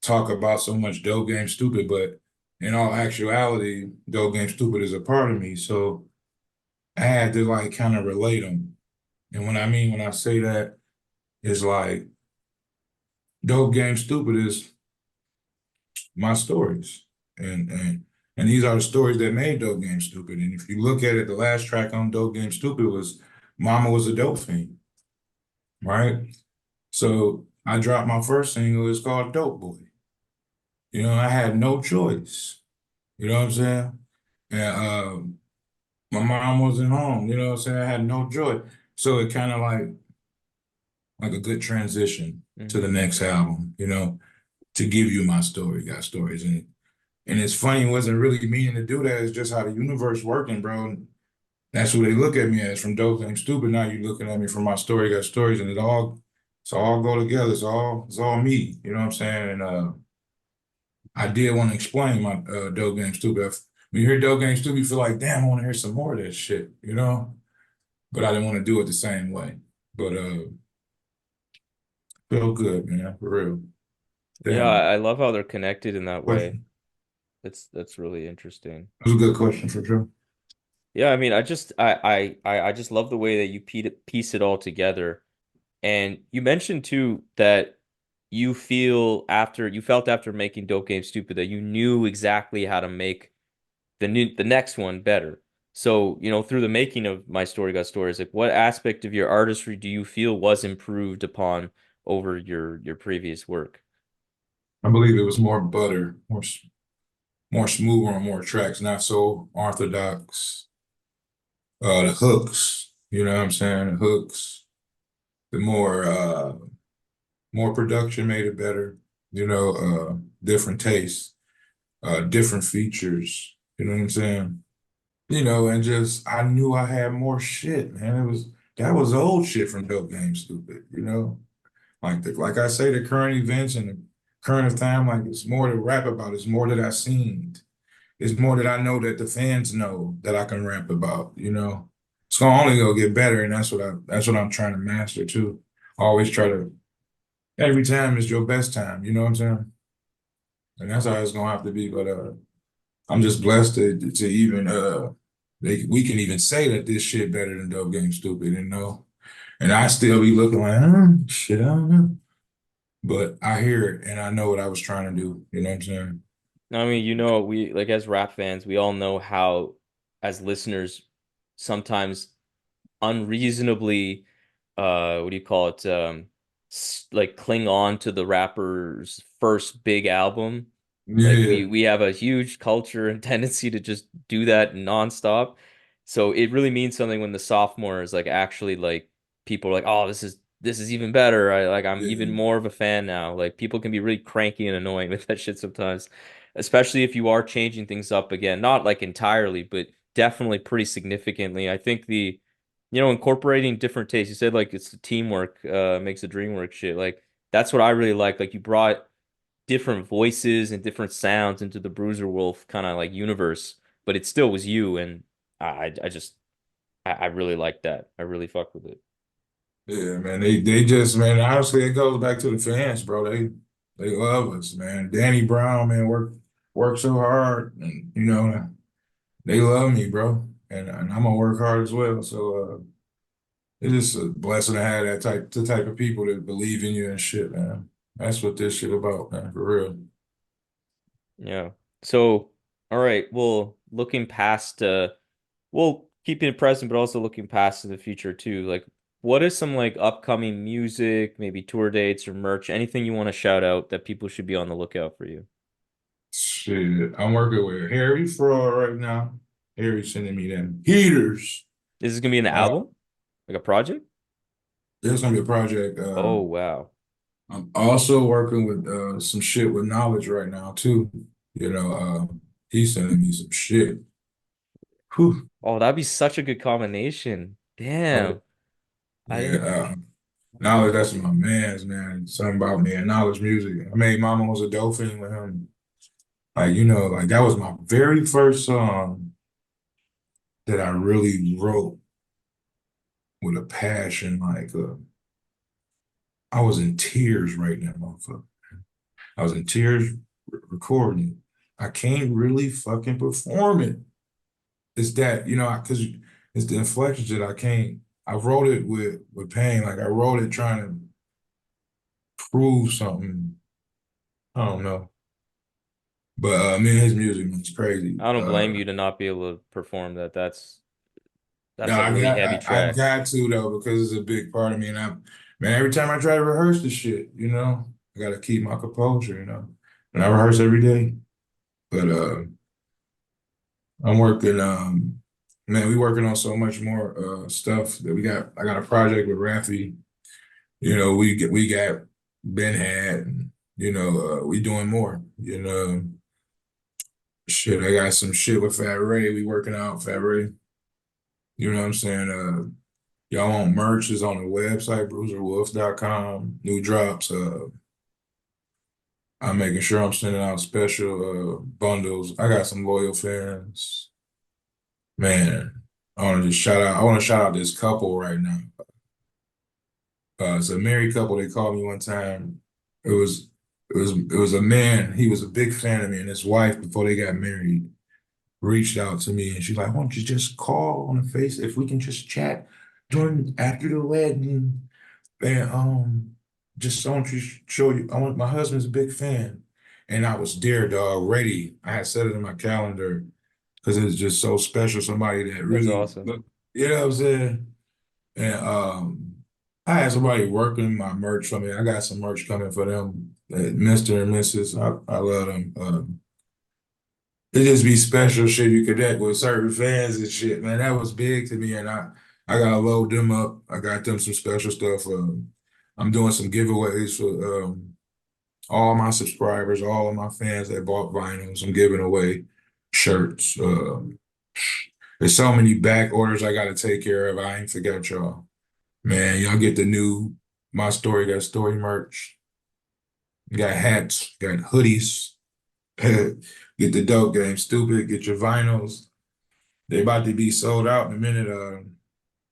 [SPEAKER 1] talk about so much Dope Game Stupid, but in all actuality, Dope Game Stupid is a part of me. So I had to like kind of relate them. And when I say that, it's like Dope Game Stupid is my stories. And these are the stories that made Dope Game Stupid. And if you look at it, the last track on Dope Game Stupid was Mama Was a Dope Fiend, right? So I dropped my first single, it's called Dope Boy. I had no choice. You know what I'm saying? And my mom wasn't home, you know what I'm saying? I had no joy. So it kind of like a good transition to the
[SPEAKER 2] Hmm.
[SPEAKER 1] next album, to give you my story, got stories in it. And it's funny, it wasn't really meaning to do that. It's just how the universe working, bro. And that's who they look at me as from Dope Thing Stupid. Now you're looking at me from my story, got stories, and it's all go together. It's all me. You know what I'm saying? And I did want to explain my Dope Game Stupid. When you hear Dope Game Stupid, you feel like, damn, I want to hear some more of that shit. But I didn't want to do it the same way. But feel good, man, for real.
[SPEAKER 2] Yeah,
[SPEAKER 1] Damn,
[SPEAKER 2] I love how they're connected in that way.
[SPEAKER 1] question.
[SPEAKER 2] That's really interesting.
[SPEAKER 1] That was a good question for sure.
[SPEAKER 2] Yeah, I mean, I just love the way that you piece it all together. And you mentioned too that you felt after making Dope Game Stupid that you knew exactly how to make the next one better. So, through the making of My Story Got Stories, like what aspect of your artistry do you feel was improved upon over your previous work?
[SPEAKER 1] I believe it was more butter, more smoother on more tracks, not so orthodox. The hooks, you know what I'm saying? The hooks, the more production made it better, different tastes, different features, you know what I'm saying? And just I knew I had more shit, man. That was old shit from Dope Game Stupid. Like I say, the current events and the current of time, like it's more to rap about, it's more that I seen. It's more that I know that the fans know that I can rap about. It's gonna only go get better, and that's what I'm trying to master too. Always try to every time is your best time, you know what I'm saying? And that's how it's gonna have to be. But I'm just blessed to even we can even say that this shit better than Dope Game Stupid. And I still be looking like, shit, I don't know. But I hear it and I know what I was trying to do. You know what I'm saying?
[SPEAKER 2] I mean, we like as rap fans, we all know how as listeners sometimes unreasonably what do you call it like cling on to the rapper's first big album. Like
[SPEAKER 1] Yeah,
[SPEAKER 2] we have a huge culture and tendency to just do that nonstop. So it really means something when the sophomore is like actually like people are like, "Oh, this is even better. I'm even
[SPEAKER 1] yeah,
[SPEAKER 2] more of a fan now." Like people can be really cranky and annoying with that shit sometimes, especially if you are changing things up again, not like entirely, but definitely pretty significantly. I think incorporating different tastes. You said like it's the teamwork makes the dream work shit. Like that's what I really like. Like you brought different voices and different sounds into the Bruiser Wolf kind of like universe, but it still was you, and I just I really like that. I really fuck with it.
[SPEAKER 1] yeah, man. They just, man, honestly, it goes back to the fans, bro. They love us, man. Danny Brown, man, worked so hard, and they love me, bro. and I'm gonna work hard as well. So it's just a blessing to have the type of people that believe in you and shit, man. That's what this shit about, man, for real.
[SPEAKER 2] Yeah. So, all right. Well, looking past well, keeping it present, but also looking past to the future too. Like, what is some like upcoming music, maybe tour dates or merch, anything you want to shout out that people should be on the lookout for you?
[SPEAKER 1] Shit, I'm working with Harry Fraud right now. Harry sending me them heaters.
[SPEAKER 2] Is this gonna be an
[SPEAKER 1] Uh,
[SPEAKER 2] album? Like a project?
[SPEAKER 1] there's gonna be a project.
[SPEAKER 2] Oh, wow.
[SPEAKER 1] I'm also working with some shit with knowledge right now too. You know, he's sending me some shit. Whew.
[SPEAKER 2] Oh, that'd be such a good combination.
[SPEAKER 1] Oh,
[SPEAKER 2] Damn. I
[SPEAKER 1] yeah,
[SPEAKER 2] didn't.
[SPEAKER 1] knowledge. That's my man's man. Something about me and knowledge music. I made Mama Was a Dolphin with him. Like like that was my very first song that I really wrote with a passion. Like I was in tears right now, motherfucker. I was in tears recording. I can't really fucking perform it. It's that, because it's the inflections that I can't. I wrote it with pain. Like I wrote it trying to prove something. I don't know. But man, his music man, is crazy.
[SPEAKER 2] I don't blame you to not be able to perform that. That's
[SPEAKER 1] No,
[SPEAKER 2] a really heavy
[SPEAKER 1] I've
[SPEAKER 2] track.
[SPEAKER 1] got to though because it's a big part of me. And man, every time I try to rehearse the shit, I gotta keep my composure. And I rehearse every day. But I'm working man, we working on so much more stuff that I got a project with Rafi. We got Ben Had and we doing more. Shit, I got some shit with Fat Ray. We working out Fat Ray. You know what I'm saying? Y'all want merch is on the website, bruiserwolf.com. New drops. I'm making sure I'm sending out special bundles. I got some loyal fans. Man, I want to shout out this couple right now. It's a married couple. They called me one time. It was a man. He was a big fan of me, and his wife, before they got married, reached out to me, and she's like, "Why don't you just call on the face if we can just chat during after the wedding?" And just I want you show you. I want my husband's a big fan, and I was there, dog, ready. I had set it in my calendar because it's just so special. Somebody that
[SPEAKER 2] That's
[SPEAKER 1] really,
[SPEAKER 2] awesome.
[SPEAKER 1] you know what I'm saying? And I had somebody working my merch for me. I got some merch coming for them, Mr. and Mrs. I love them. It just be special shit you connect with certain fans and shit, man. That was big to me, and I gotta load them up. I got them some special stuff. I'm doing some giveaways for all my subscribers, all of my fans that bought vinyls. I'm giving away shirts. There's so many back orders I gotta take care of. I ain't forgot y'all. Man, y'all get the new My Story Got Story merch. Got hats, got hoodies. Get the dope game stupid. Get your vinyls. They about to be sold out in a minute.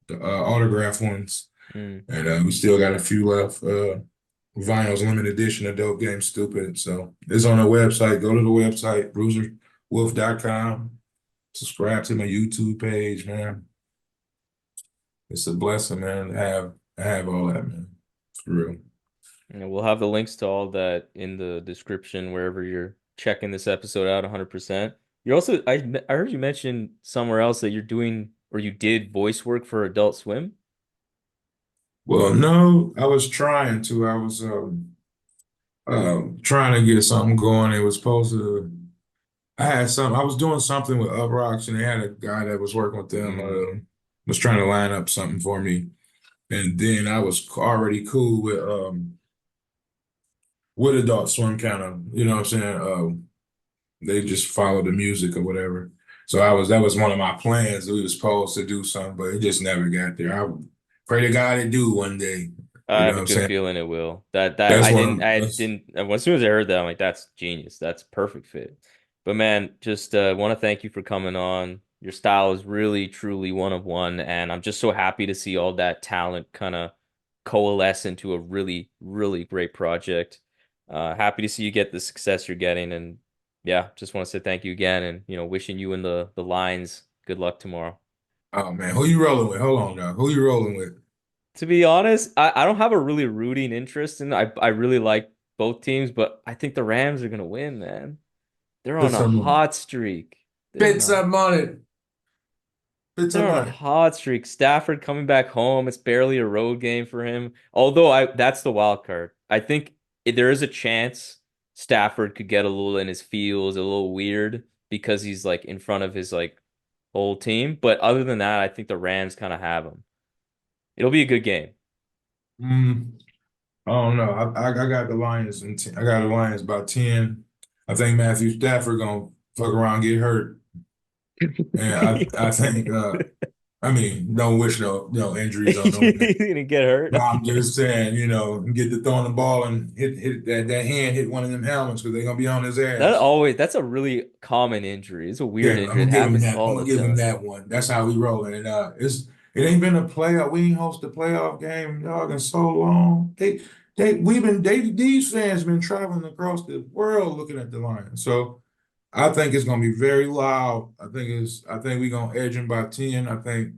[SPEAKER 1] The autograph ones,
[SPEAKER 2] Mm.
[SPEAKER 1] and we still got a few left. Vinyls, limited edition of Dope Game Stupid. So it's on the website. Go to the website, bruiserwolf.com. Subscribe to my YouTube page, man. It's a blessing, man, to have all that, man. For real.
[SPEAKER 2] And we'll have the links to all that in the description wherever you're checking this episode out 100%. You're also, I heard you mention somewhere else that you're doing or you did voice work for Adult Swim.
[SPEAKER 1] Well, no, I was trying to. I was trying to get something going. It was supposed to. I was doing something with Uprocks, and they had a guy that was working with them.
[SPEAKER 2] Mm.
[SPEAKER 1] Was trying to line up something for me, and then I was already cool with Adult Swim, kind of. You know what I'm saying? They just follow the music or whatever. So that was one of my plans. We was supposed to do something, but it just never got there. I pray to God it do one day.
[SPEAKER 2] I
[SPEAKER 1] You know
[SPEAKER 2] have
[SPEAKER 1] what
[SPEAKER 2] a
[SPEAKER 1] I'm
[SPEAKER 2] good
[SPEAKER 1] saying?
[SPEAKER 2] feeling it will. That
[SPEAKER 1] That's
[SPEAKER 2] I
[SPEAKER 1] that's
[SPEAKER 2] didn't as soon as I heard that I'm like that's genius. That's perfect fit. But man, just want to thank you for coming on. Your style is really truly one of one and I'm just so happy to see all that talent kind of coalesce into a really really great project. Happy to see you get the success you're getting and yeah, just want to say thank you again and wishing you and the lines good luck tomorrow.
[SPEAKER 1] Oh man, who you rolling with? Hold on now. Who you rolling with?
[SPEAKER 2] To be honest, I don't have a really rooting interest in. I really like both teams, but I think the Rams are gonna win, man. They're
[SPEAKER 1] Put
[SPEAKER 2] on a
[SPEAKER 1] some on it.
[SPEAKER 2] hot streak. They're on
[SPEAKER 1] Put
[SPEAKER 2] a
[SPEAKER 1] some on it. Put
[SPEAKER 2] they're
[SPEAKER 1] some
[SPEAKER 2] on a
[SPEAKER 1] on it.
[SPEAKER 2] hot streak. Stafford coming back home. It's barely a road game for him. Although I that's the wild card. I think there is a chance Stafford could get a little in his feels, a little weird because he's like in front of his like old team. But other than that, I think the Rams kind of have him. It'll be a good game.
[SPEAKER 1] Mm, I don't know. I got the Lions in 10. I got the Lions by 10. I think Matthew Stafford gonna fuck around and get hurt. And I think I mean, don't wish no injuries on no.
[SPEAKER 2] He's gonna get hurt.
[SPEAKER 1] No, I'm just saying, get to throwing the ball and hit that hand hit one of them helmets because they're gonna be on his ass.
[SPEAKER 2] That's a really common injury. It's a weird
[SPEAKER 1] Yeah, I'm
[SPEAKER 2] injury. It
[SPEAKER 1] gonna give him
[SPEAKER 2] happens
[SPEAKER 1] that. I'm
[SPEAKER 2] all
[SPEAKER 1] gonna
[SPEAKER 2] the
[SPEAKER 1] give him
[SPEAKER 2] time.
[SPEAKER 1] that one. That's how we rolling. And it ain't been a playoff. We ain't host a playoff game, dog, in so long. These fans been traveling across the world looking at the Lions. So I think it's gonna be very loud. I think we're gonna edge them by 10. I think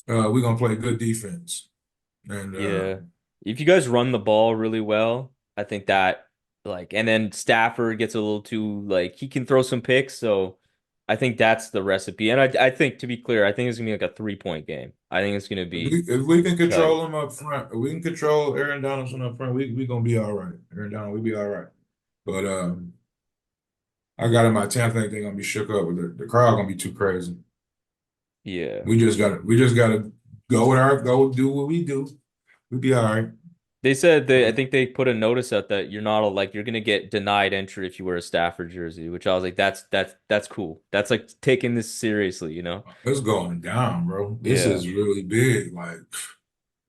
[SPEAKER 1] we're gonna play good defense. And
[SPEAKER 2] Yeah. If you guys run the ball really well, I think that like and then Stafford gets a little too like he can throw some picks, so I think that's the recipe. And I think to be clear, I think it's gonna be like a 3-point game. I think it's gonna be
[SPEAKER 1] if we can
[SPEAKER 2] tight.
[SPEAKER 1] control them up front, if we can control Aaron Donaldson up front, we gonna be all right. Aaron Donald, we be all right. But I got in my 10th. I think they're gonna be shook up with the crowd gonna be too crazy.
[SPEAKER 2] Yeah.
[SPEAKER 1] We just gotta go do what we do. We be all right.
[SPEAKER 2] I think they put a notice out that you're not a, like you're gonna get denied entry if you wear a Stafford jersey, which I was like, that's cool. That's like taking this seriously, you know?
[SPEAKER 1] It's going down, bro. This
[SPEAKER 2] Yeah.
[SPEAKER 1] is really big. Like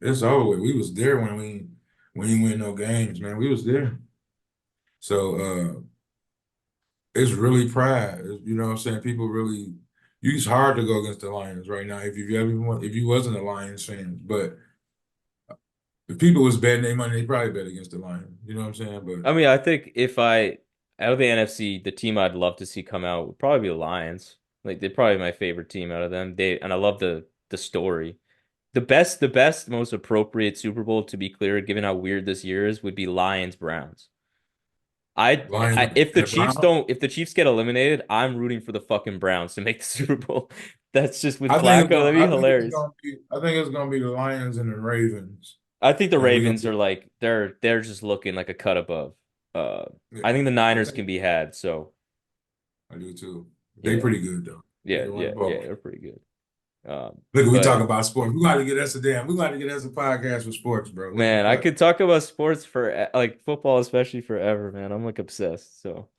[SPEAKER 1] it's over with. We was there when we win no games, man. We was there. So it's really pride. You know what I'm saying? People really it's hard to go against the Lions right now if you wasn't a Lions fan. But if people was betting their money, they probably bet against the Lions. You know what I'm saying? But
[SPEAKER 2] I mean, I think if I out of the NFC, the team I'd love to see come out would probably be the Lions. Like they're probably my favorite team out of them. And I love the story. The best, most appropriate Super Bowl, to be clear, given how weird this year is, would be Lions Browns.
[SPEAKER 1] Lions
[SPEAKER 2] If the
[SPEAKER 1] and
[SPEAKER 2] Chiefs
[SPEAKER 1] Browns,
[SPEAKER 2] don't, if the Chiefs get eliminated, I'm rooting for the fucking Browns to make the Super Bowl. That's just with
[SPEAKER 1] I think
[SPEAKER 2] Flacco.
[SPEAKER 1] it's gonna
[SPEAKER 2] That'd be hilarious.
[SPEAKER 1] I think it's gonna be the Lions and the Ravens.
[SPEAKER 2] I think the
[SPEAKER 1] And we gonna
[SPEAKER 2] Ravens
[SPEAKER 1] be
[SPEAKER 2] are like they're just looking like a cut above. Uh,
[SPEAKER 1] yeah,
[SPEAKER 2] I think the
[SPEAKER 1] I
[SPEAKER 2] Niners
[SPEAKER 1] think
[SPEAKER 2] can be had. So
[SPEAKER 1] I do too. They
[SPEAKER 2] yeah,
[SPEAKER 1] pretty good though. They can run the
[SPEAKER 2] yeah,
[SPEAKER 1] ball.
[SPEAKER 2] they're pretty good.
[SPEAKER 1] Look, we talk
[SPEAKER 2] But
[SPEAKER 1] about sports. We got to get us a podcast for sports, bro. What the
[SPEAKER 2] man, I
[SPEAKER 1] fuck?
[SPEAKER 2] could talk about sports for like football, especially forever, man. I'm like obsessed. So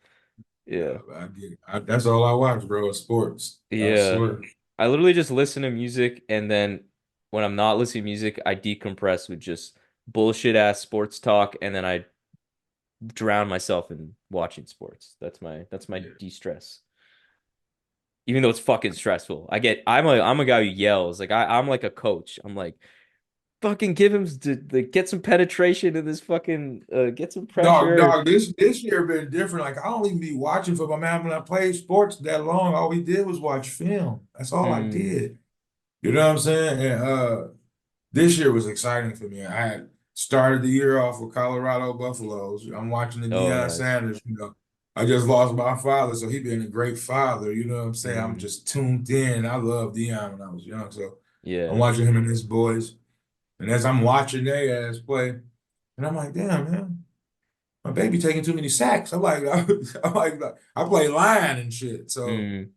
[SPEAKER 2] yeah,
[SPEAKER 1] I get it. That's all I watch, bro, is sports. I
[SPEAKER 2] yeah.
[SPEAKER 1] swear.
[SPEAKER 2] I literally just listen to music, and then when I'm not listening to music, I decompress with just bullshit ass sports talk, and then I drown myself in watching sports. That's my
[SPEAKER 1] Yeah.
[SPEAKER 2] de-stress. Even though it's fucking stressful. I'm a guy who yells. Like I'm like a coach. I'm like, fucking give him like, get some penetration in this fucking get some pressure.
[SPEAKER 1] Dog, this year been different. Like I don't even be watching football, man. When I played sports that long, all we did was watch film. That's all I
[SPEAKER 2] Mm,
[SPEAKER 1] did. You know what I'm saying? And this year was exciting for me. I had started the year off with Colorado Buffaloes. I'm watching the
[SPEAKER 2] oh,
[SPEAKER 1] Deion
[SPEAKER 2] nice.
[SPEAKER 1] Sanders. I just lost my father, so he been a great father. You know what I'm saying? I'm
[SPEAKER 2] Mm,
[SPEAKER 1] just tuned in. I loved Deion when I was young, so I'm
[SPEAKER 2] yeah.
[SPEAKER 1] watching him and his boys. And as I'm watching their ass play, and I'm like, damn, man, my baby taking too many sacks. I'm like, I play line and shit. So,
[SPEAKER 2] Mm,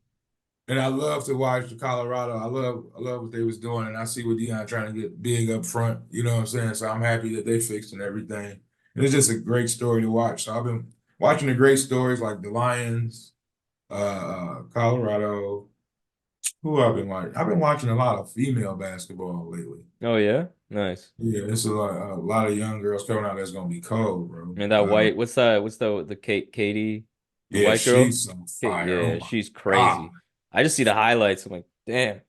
[SPEAKER 1] and I love to watch the Colorado. I love what they was doing, and I see what Deion trying to get big up front. You know what I'm saying? So I'm happy that they fixed and everything. And it's just a great story to watch. So I've been watching the great stories like the Lions, Colorado. Who I've been watching? I've been watching a lot of female basketball lately.
[SPEAKER 2] oh yeah, nice.
[SPEAKER 1] Yeah, it's a lot of young girls coming out that's gonna be cold, bro.
[SPEAKER 2] And that white, what's the Katie, the
[SPEAKER 1] Yeah,
[SPEAKER 2] white girl?
[SPEAKER 1] she's on fire. Oh
[SPEAKER 2] Yeah,
[SPEAKER 1] my
[SPEAKER 2] she's
[SPEAKER 1] God.
[SPEAKER 2] crazy. I just see the highlights. I'm like, damn.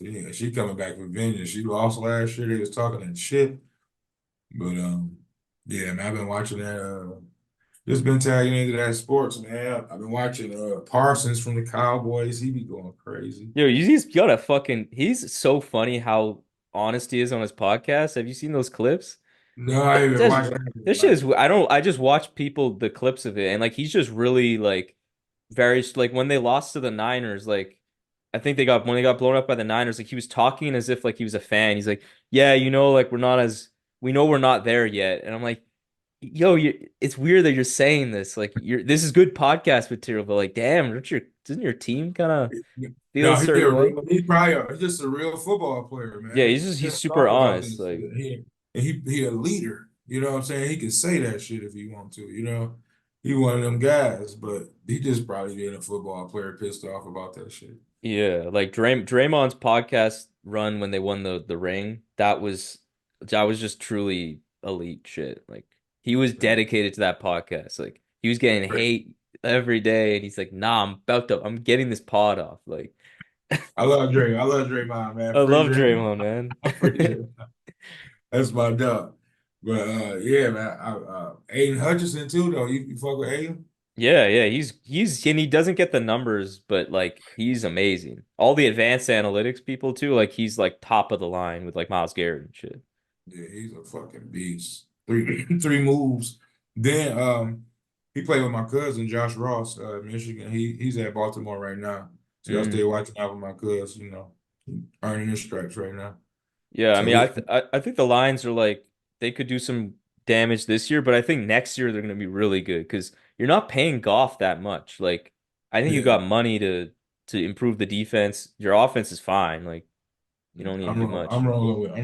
[SPEAKER 1] Yeah, she coming back with vengeance. She lost last year. They was talking that shit. But yeah, man, I've been watching that. just been tagging into that sports, man. I've been watching Parsons from the Cowboys. He be going crazy.
[SPEAKER 2] Yo, he's got a fucking. He's so funny how honest he is on his podcast. Have you seen those clips?
[SPEAKER 1] No, I ain't even
[SPEAKER 2] That's
[SPEAKER 1] watching that.
[SPEAKER 2] this shit is. I don't. I just watch people the clips of it, and like he's just really like very like when they lost to the Niners, like I think they got when they got blown up by the Niners, like he was talking as if like he was a fan. He's like, yeah, like we're not as we know we're not there yet, and I'm like, yo, it's weird that you're saying this. Like this is good podcast material, but like, damn, doesn't your team kind of feel a
[SPEAKER 1] No,
[SPEAKER 2] certain way?
[SPEAKER 1] he's probably he's just a real football player,
[SPEAKER 2] Yeah,
[SPEAKER 1] man. He
[SPEAKER 2] he's
[SPEAKER 1] just
[SPEAKER 2] super
[SPEAKER 1] talk about
[SPEAKER 2] honest.
[SPEAKER 1] this
[SPEAKER 2] Like,
[SPEAKER 1] shit. He a leader. You know what I'm saying? He can say that shit if he want to. You know, he one of them guys, but he just probably being a football player pissed off about that shit.
[SPEAKER 2] yeah, like Draymond's podcast run when they won the ring, that was just truly elite shit. Like he was dedicated to that podcast. Like he was getting hate every day, and he's like, "Nah, I'm getting this pod off." Like
[SPEAKER 1] I love Dre. I love Draymond, man.
[SPEAKER 2] I
[SPEAKER 1] Free
[SPEAKER 2] love
[SPEAKER 1] Draymond.
[SPEAKER 2] Draymond, man.
[SPEAKER 1] Free Draymond. That's my dog. But yeah, man. Aiden Hutchinson too, though. You fuck with Aiden?
[SPEAKER 2] Yeah, yeah, he's and he doesn't get the numbers, but like he's amazing. All the advanced analytics people too, like he's like top of the line with like Miles Garrett and shit.
[SPEAKER 1] Yeah, he's a fucking beast. Three moves. Then he played with my cousin Josh Ross, Michigan. He's at Baltimore right now. So I stay
[SPEAKER 2] Mm.
[SPEAKER 1] watching out for my cousin, earning his stripes right now.
[SPEAKER 2] Yeah, I
[SPEAKER 1] So
[SPEAKER 2] mean,
[SPEAKER 1] he,
[SPEAKER 2] I think the Lions are like they could do some damage this year, but I think next year they're gonna be really good because you're not paying Goff that much. Like, I think you
[SPEAKER 1] yeah,
[SPEAKER 2] got money to improve the defense. Your offense is fine. Like, you don't need to do
[SPEAKER 1] I'm
[SPEAKER 2] much.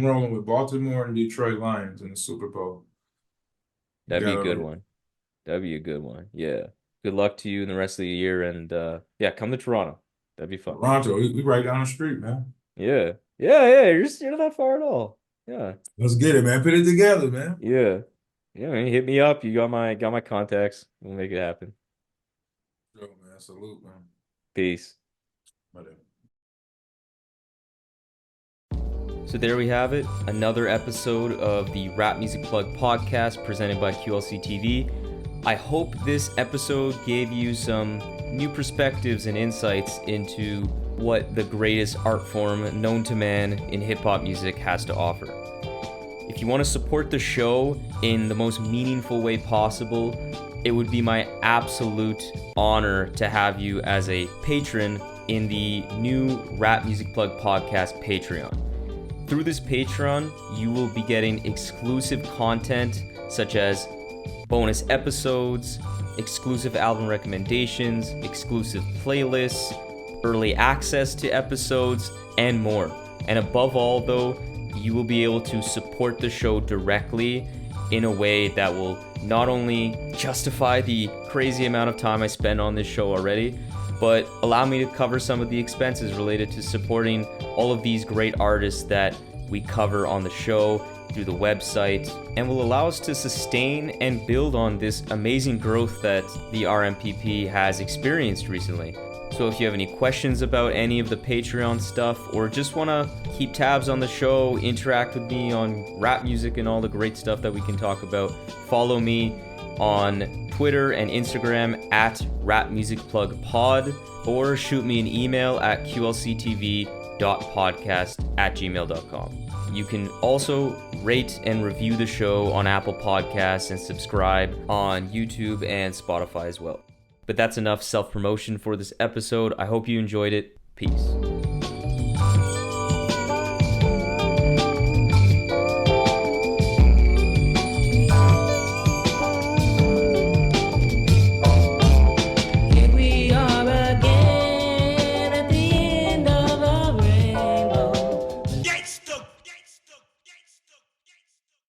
[SPEAKER 1] rolling with Baltimore and Detroit Lions in the Super Bowl.
[SPEAKER 2] That'd be a good
[SPEAKER 1] Got
[SPEAKER 2] one. That'd be a good one. Yeah. Good luck to you in the rest of the year, and yeah, come to Toronto. That'd be fun.
[SPEAKER 1] Toronto. We right down the street, man.
[SPEAKER 2] Yeah. Yeah, yeah. You're not that far at all. Yeah.
[SPEAKER 1] Let's get it, man. Put it together, man.
[SPEAKER 2] Yeah. Yeah, man, hit me up. You got my contacts. We'll make it happen.
[SPEAKER 1] Yo, man. Salute, man.
[SPEAKER 2] Peace.
[SPEAKER 1] Whatever.
[SPEAKER 2] So there we have it. Another episode of the Rap Music Plug podcast presented by QLC TV. I hope this episode gave you some new perspectives and insights into what the greatest art form known to man in hip hop music has to offer. If you want to support the show in the most meaningful way possible, it would be my absolute honor to have you as a patron in the new Rap Music Plug podcast Patreon. Through this Patreon, you will be getting exclusive content such as bonus episodes, exclusive album recommendations, exclusive playlists, early access to episodes, and more. And above all, though, you will be able to support the show directly in a way that will not only justify the crazy amount of time I spend on this show already, but allow me to cover some of the expenses related to supporting all of these great artists that we cover on the show through the website, and will allow us to sustain and build on this amazing growth that the RMPP has experienced recently. So if you have any questions about any of the Patreon stuff, or just want to keep tabs on the show, interact with me on rap music and all the great stuff that we can talk about, follow me on Twitter and Instagram at rapmusicplugpod, or shoot me an email at qlctv.podcast@gmail.com. You can also rate and review the show on Apple Podcasts and subscribe on YouTube and Spotify as well. But that's enough self-promotion for this episode. I hope you enjoyed it. Peace.